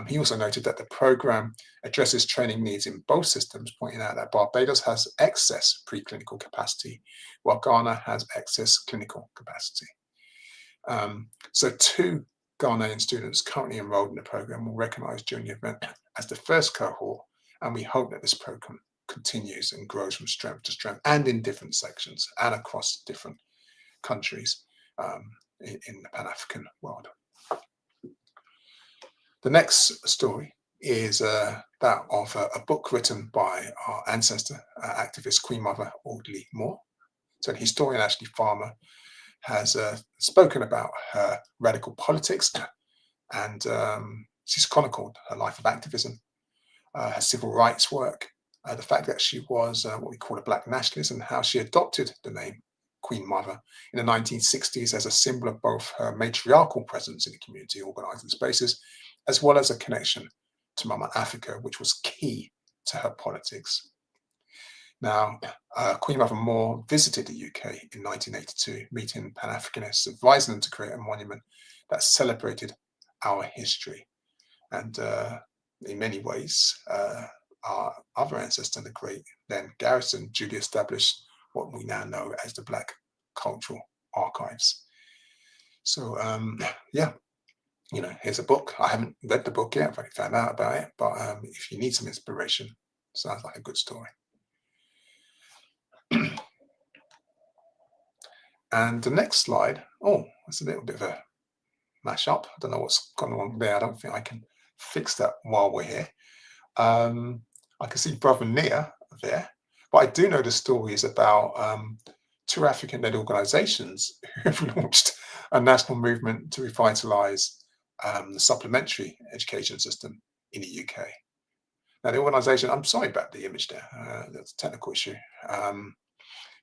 He also noted that the program addresses training needs in both systems, pointing out that Barbados has excess preclinical capacity, while Ghana has excess clinical capacity. So 2 Ghanaian students currently enrolled in the program will recognise during the event as the first cohort, and we hope that this program continues and grows from strength to strength and in different sections and across different countries in the Pan-African world. The next story is that of a book written by our ancestor, activist Queen Mother Audley Moore. So the historian Ashley Farmer has spoken about her radical politics, and she's chronicled her life of activism, her civil rights work, the fact that she was what we call a black nationalist, and how she adopted the name Queen Mother in the 1960s as a symbol of both her matriarchal presence in the community organising spaces, as well as a connection to Mama Africa, which was key to her politics. Now, Queen Mother Moore visited the UK in 1982, meeting Pan-Africanists, advising them to create a monument that celebrated our history. And in many ways, our other ancestor, the great then Garrison, duly established what we now know as the Black Cultural Archives. So, here's a book. I haven't read the book yet. I've only found out about it. But if you need some inspiration, sounds like a good story. And the next slide, that's a little bit of a mash-up. I don't know what's gone wrong there. I don't think I can fix that while we're here. I can see Brother Nia there, but I do know the story is about 2 African-led organisations who have launched a national movement to revitalise the supplementary education system in the UK. Now, the organisation, I'm sorry about the image there, that's a technical issue.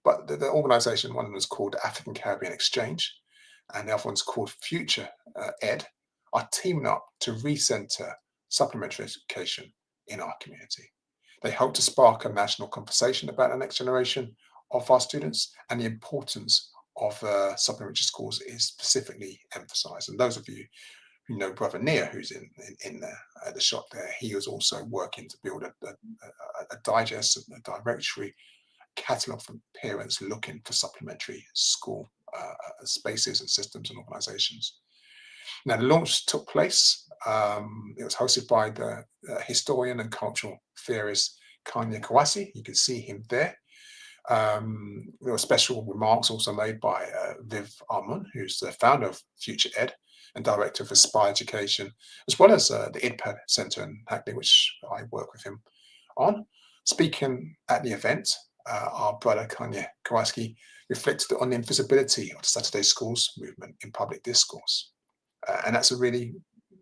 But the organisation, one of them is called African Caribbean Exchange, and the other one's called Future Ed, are teaming up to recenter supplementary education in our community. They hope to spark a national conversation about the next generation of our students, and the importance of supplementary schools is specifically emphasised. And those of you who know Brother Nia, who's in the shop there, he was also working to build a digest, a directory catalogue for parents looking for supplementary school spaces and systems and organisations. Now, the launch took place. It was hosted by the historian and cultural theorist Kanye Kawasi. You can see him there. There were special remarks also made by Viv Armun, who's the founder of Future Ed and director of Aspire Education, as well as the IDPAD Centre in Hackney, which I work with him on. Speaking at the event, our brother Kanye Kawasi reflected on the invisibility of the Saturday Schools movement in public discourse. And that's a really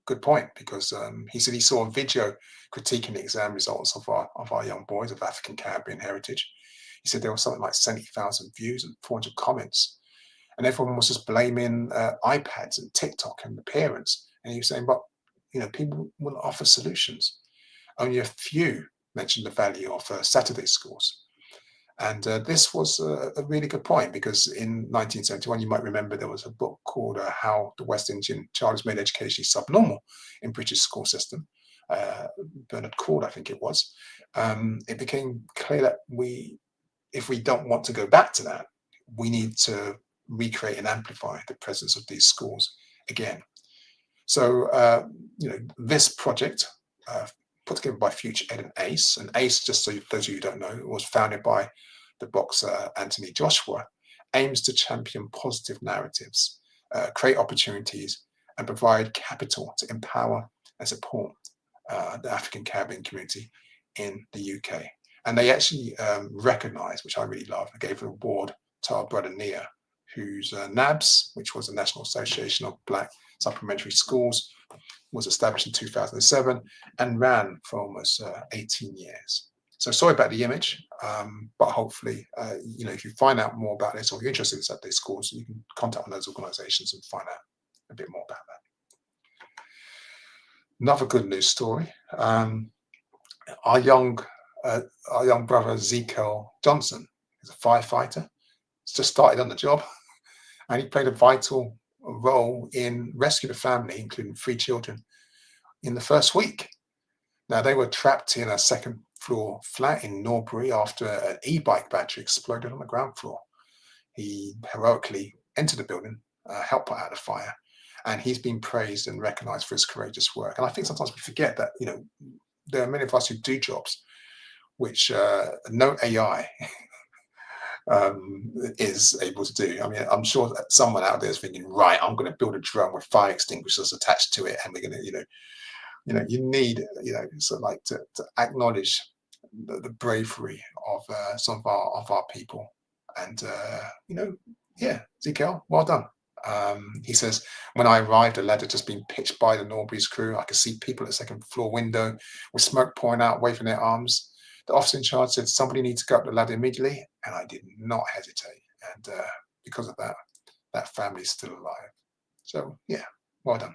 good point, because he said he saw a video critiquing the exam results of our young boys of African Caribbean heritage. He said there was something like 70,000 views and 400 comments. and everyone was just blaming iPads and TikTok and the parents. And he was saying, but people will offer solutions. Only a few mentioned the value of Saturday schools. And this was a really good point, because in 1971, you might remember there was a book called How the West Indian Child is Made Educationally Subnormal in British School System. Bernard Cord, I think it was. It became clear that if we don't want to go back to that, we need to recreate and amplify the presence of these schools again. So, this project, put together by Future Ed and ACE, and ACE, just so those of you who don't know, was founded by the boxer Anthony Joshua, aims to champion positive narratives, create opportunities, and provide capital to empower and support the African Caribbean community in the UK. And they actually recognised, which I really love, they gave an award to our brother Nia, whose NABS, which was the National Association of Black Supplementary Schools, was established in 2007 and ran for almost 18 years. So sorry about the image, but hopefully, if you find out more about this or you're interested in Saturday schools, you can contact one of those organisations and find out a bit more about that. Another good news story. Our young brother Ezekiel Johnson is a firefighter. He's just started on the job, and he played a vital role in rescuing a family, including 3 children, in the first week. Now, they were trapped in a second floor flat in Norbury after an e-bike battery exploded on the ground floor. He heroically entered the building, helped put out the fire, and he's been praised and recognised for his courageous work. And I think sometimes we forget that, there are many of us who do jobs which no AI is able to do. I mean, I'm sure that someone out there is thinking, right, I'm going to build a drone with fire extinguishers attached to it, and we're going to, you need, sort of like to acknowledge the bravery of some of our people. And Ezekiel, well done. He says, when I arrived, a ladder had just been pitched by the Norbury's crew. I could see people at the second floor window with smoke pouring out, waving their arms. The officer in charge said, somebody needs to go up the ladder immediately, and I did not hesitate. And because of that, that family is still alive. So, yeah, well done.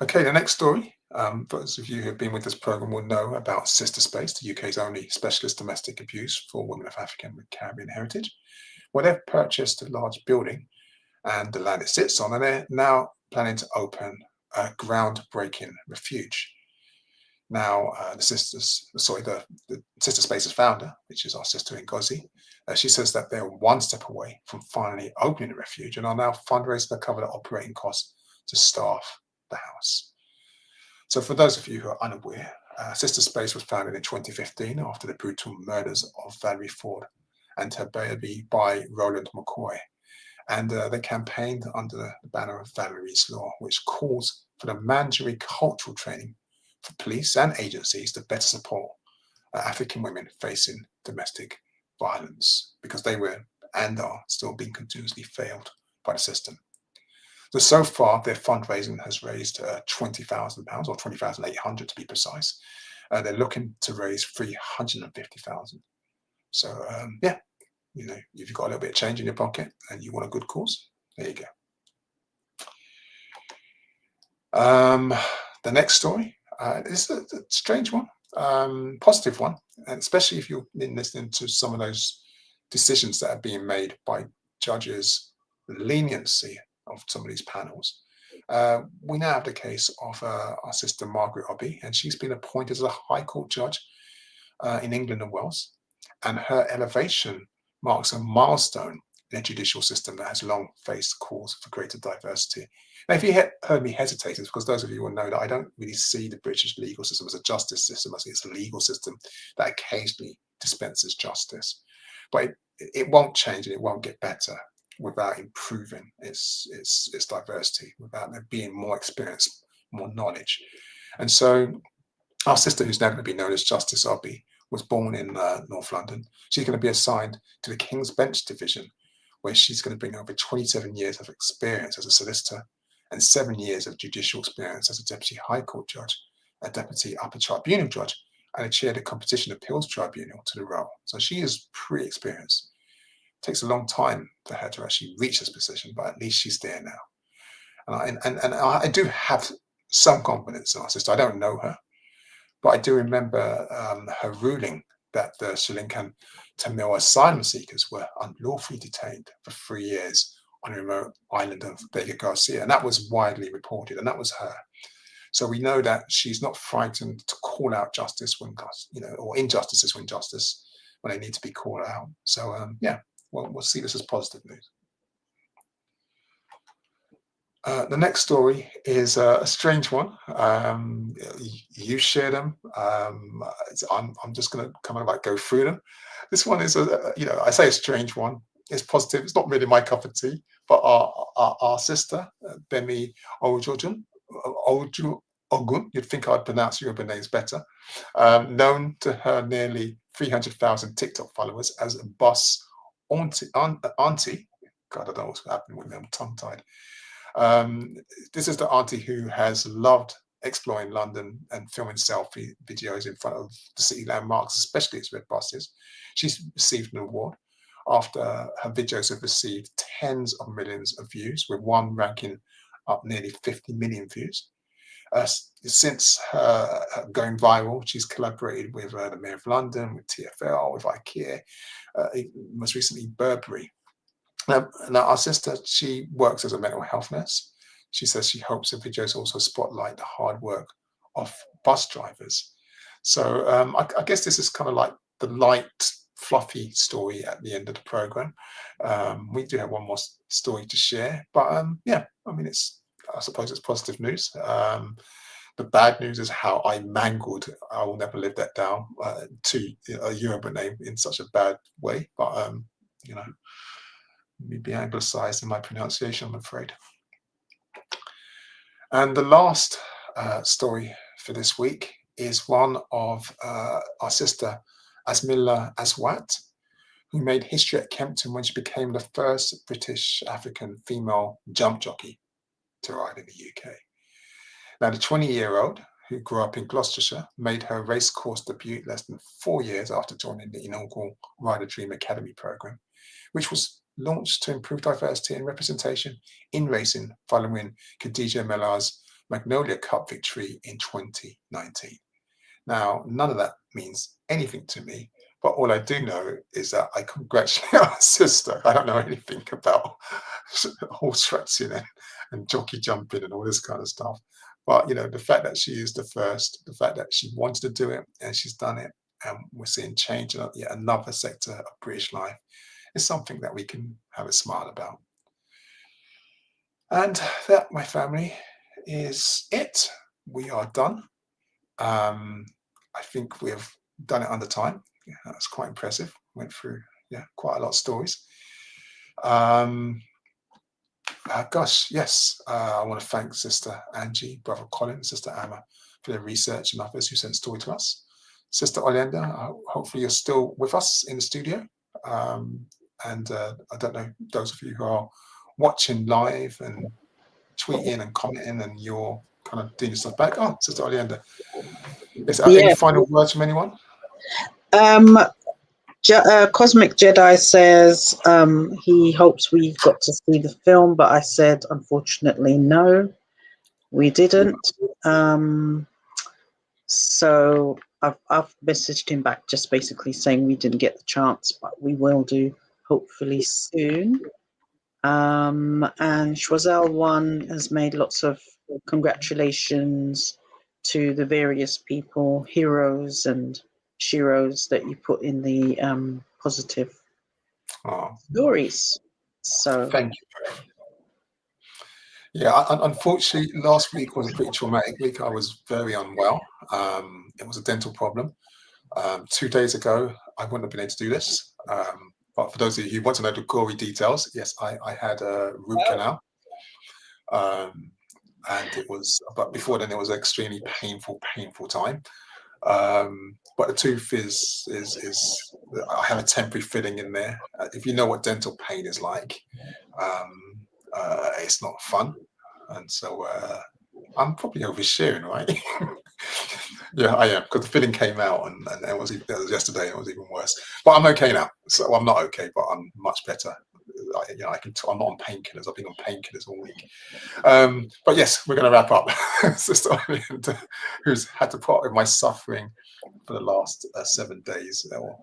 Okay, the next story, for those of you who have been with this program will know about Sister Space, the UK's only specialist domestic abuse for women of African and Caribbean heritage. Well, they've purchased a large building and the land it sits on, and they're now planning to open a groundbreaking refuge. Now, the Sister Space's founder, which is our sister Ngozi, she says that they're one step away from finally opening the refuge and are now fundraising to cover the operating costs to staff the house. So for those of you who are unaware, Sister Space was founded in 2015 after the brutal murders of Valerie Ford and her baby by Roland McCoy. And they campaigned under the banner of Valerie's Law, which calls for the mandatory cultural training for police and agencies to better support African women facing domestic violence, because they were and are still being continuously failed by the system. So far, their fundraising has raised £20,000, or 20,800 to be precise. They're looking to raise 350,000. So if you've got a little bit of change in your pocket and you want a good cause, there you go. The next story is a strange one, positive one, and especially if you've been listening to some of those decisions that are being made by judges, the leniency of some of these panels. We now have the case of our sister Margaret Obbie, and she's been appointed as a High Court judge in England and Wales, and her elevation marks a milestone in a judicial system that has long faced calls for greater diversity. Now, if you heard me hesitate, it's because those of you will know that I don't really see the British legal system as a justice system. I see it's a legal system that occasionally dispenses justice. But it won't change and it won't get better without improving its diversity, without there being more experience, more knowledge. And so our sister, who's now going to be known as Justice Obbie, was born in North London. She's going to be assigned to the King's Bench Division, where she's going to bring over 27 years of experience as a solicitor and 7 years of judicial experience as a Deputy High Court Judge, a Deputy Upper Tribunal Judge, and a Chair of the Competition Appeals Tribunal to the role. So she is pretty experienced. takes a long time for her to actually reach this position, but at least she's there now. And I do have some confidence in our sister. I don't know her, but I do remember her ruling that the Sri Lankan Tamil asylum seekers were unlawfully detained for 3 years on a remote island of Vega Garcia, and that was widely reported, and that was her. So we know that she's not frightened to call out justice when, or injustices when when they need to be called out. So yeah, we'll see this as positive news. The next story is a strange one. You share them. I'm just going to kind of like go through them. This one is I say a strange one. It's positive. It's not really my cup of tea, but our sister Bemi Ojogun, you'd think I'd pronounce Yoruba names better, known to her nearly 300,000 TikTok followers as Boss Auntie. God, I don't know what's happening with me. I'm tongue-tied. This is the auntie who has loved exploring London and filming selfie videos in front of the city landmarks, especially its red buses. She's received an award after her videos have received tens of millions of views, with one ranking up nearly 50 million views. Since going viral, she's collaborated with the Mayor of London, with TfL, with IKEA, most recently Burberry. Now, our sister, she works as a mental health nurse. She says she hopes the videos also spotlight the hard work of bus drivers. So I guess this is kind of like the light, fluffy story at the end of the program. We do have one more story to share, but yeah, I mean, I suppose it's positive news. The bad news is how I mangled, I will never live that down, to a Yoruba name in such a bad way, but me be anglicized in my pronunciation, I'm afraid. And the last story for this week is one of our sister Asmilla Aswat, who made history at Kempton when she became the first British African female jump jockey to ride in the UK. Now, the 20-year-old who grew up in Gloucestershire made her racecourse debut less than 4 years after joining the inaugural Rider Dream Academy program, which was launched to improve diversity and representation in racing following Khadija Mellar's Magnolia Cup victory in 2019. Now, none of that means anything to me, but all I do know is that I congratulate our sister. I don't know anything about horse racing and jockey jumping and all this kind of stuff. But, the fact that she is the first, the fact that she wanted to do it and she's done it, and we're seeing change in yet another sector of British life, is something that we can have a smile about. And that, my family, is it. We are done. I think we've done it under time. Yeah, that's quite impressive. Went through quite a lot of stories. Gosh, yes. I want to thank Sister Angie, Brother Colin, Sister Emma for their research and others who sent story to us. Sister Oleander, hopefully you're still with us in the studio. And I don't know, those of you who are watching live and tweeting and commenting and you're kind of doing your stuff back. Oh, Sister Oleander. Is there any final words from anyone? Cosmic Jedi says he hopes we got to see the film, but I said, unfortunately, no, we didn't. So I've messaged him back just basically saying we didn't get the chance, but we will do hopefully soon. And Schwazel1 has made lots of congratulations to the various people, heroes and sheroes that you put in the positive stories. So thank you. Yeah, unfortunately, last week was a pretty traumatic week. I was very unwell. It was a dental problem. 2 days ago, I wouldn't have been able to do this. But for those of you who want to know the gory details, yes, I had a root canal. And it was, but before then, it was an extremely painful time. But the tooth is I have a temporary filling in there. If you know what dental pain is like, it's not fun. And so I'm probably oversharing, right? Yeah, I am, because the feeling came out, and it was yesterday, and it was even worse. But I'm okay now. So well, I'm not okay, but I'm much better. I'm not on painkillers. I've been on painkillers all week. But yes, we're going to wrap up. Sister Oleander, who's had to part with my suffering for the last 7 days, or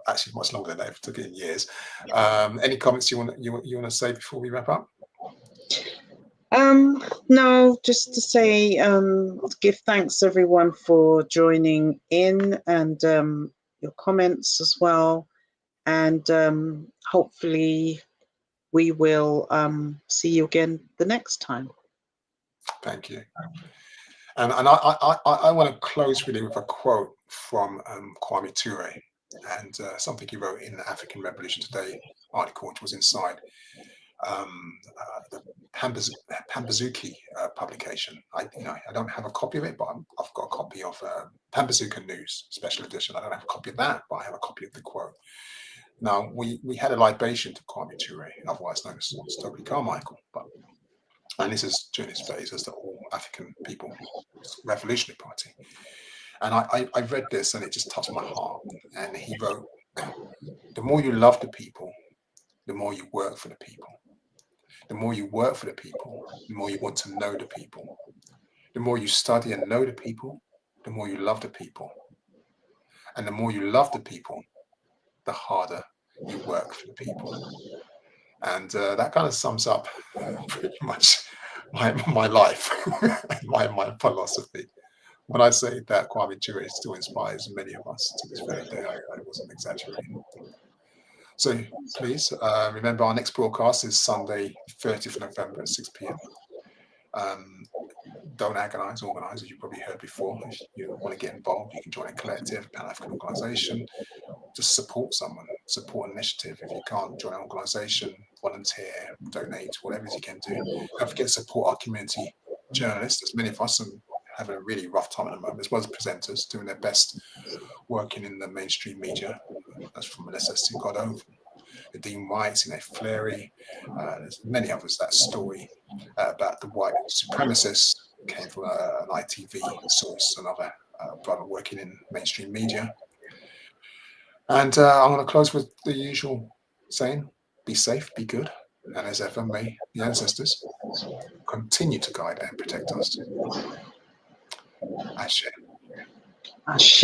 actually much longer than that. It took it in years. Any comments you want to say before we wrap up? No, just to say, give thanks everyone for joining in, and your comments as well. And hopefully we will see you again the next time. Thank you. And I want to close really with a quote from Kwame Ture, and something he wrote in the African Revolution Today article, which was inside the Pambazuki publication. I don't have a copy of it, but I've got a copy of Pambazuka News Special Edition. I don't have a copy of that, but I have a copy of the quote. Now, we had a libation to Kwame Ture, otherwise known as Stokely Carmichael, and this is during his phase as the All African People Revolutionary Party. And I read this, and it just touched my heart. And he wrote, "The more you love the people, the more you work for the people. The more you work for the people, the more you want to know the people. The more you study and know the people, the more you love the people. And the more you love the people, the harder you work for the people." And that kind of sums up pretty much my life, my philosophy. When I say that Kwame Ture still inspires many of us to this very day, I wasn't exaggerating. So please remember, our next broadcast is Sunday, 30th of November at 6 p.m. Don't agonize, organize, as you probably heard before. If you want to get involved, you can join a collective, Pan-African organization. Just support someone, support an initiative. If you can't join an organization, volunteer, donate, whatever it is you can do. Don't forget to support our community journalists. There's many of us and having a really rough time at the moment, as well as presenters doing their best working in the mainstream media. That's from Melissa Sigotto, Dean White, Fleury. There's many others. That story about the white supremacists came from an ITV source, another brother working in mainstream media. And I'm going to close with the usual saying: be safe, be good, and as ever, may the ancestors continue to guide and protect us. Ashe. Ashe.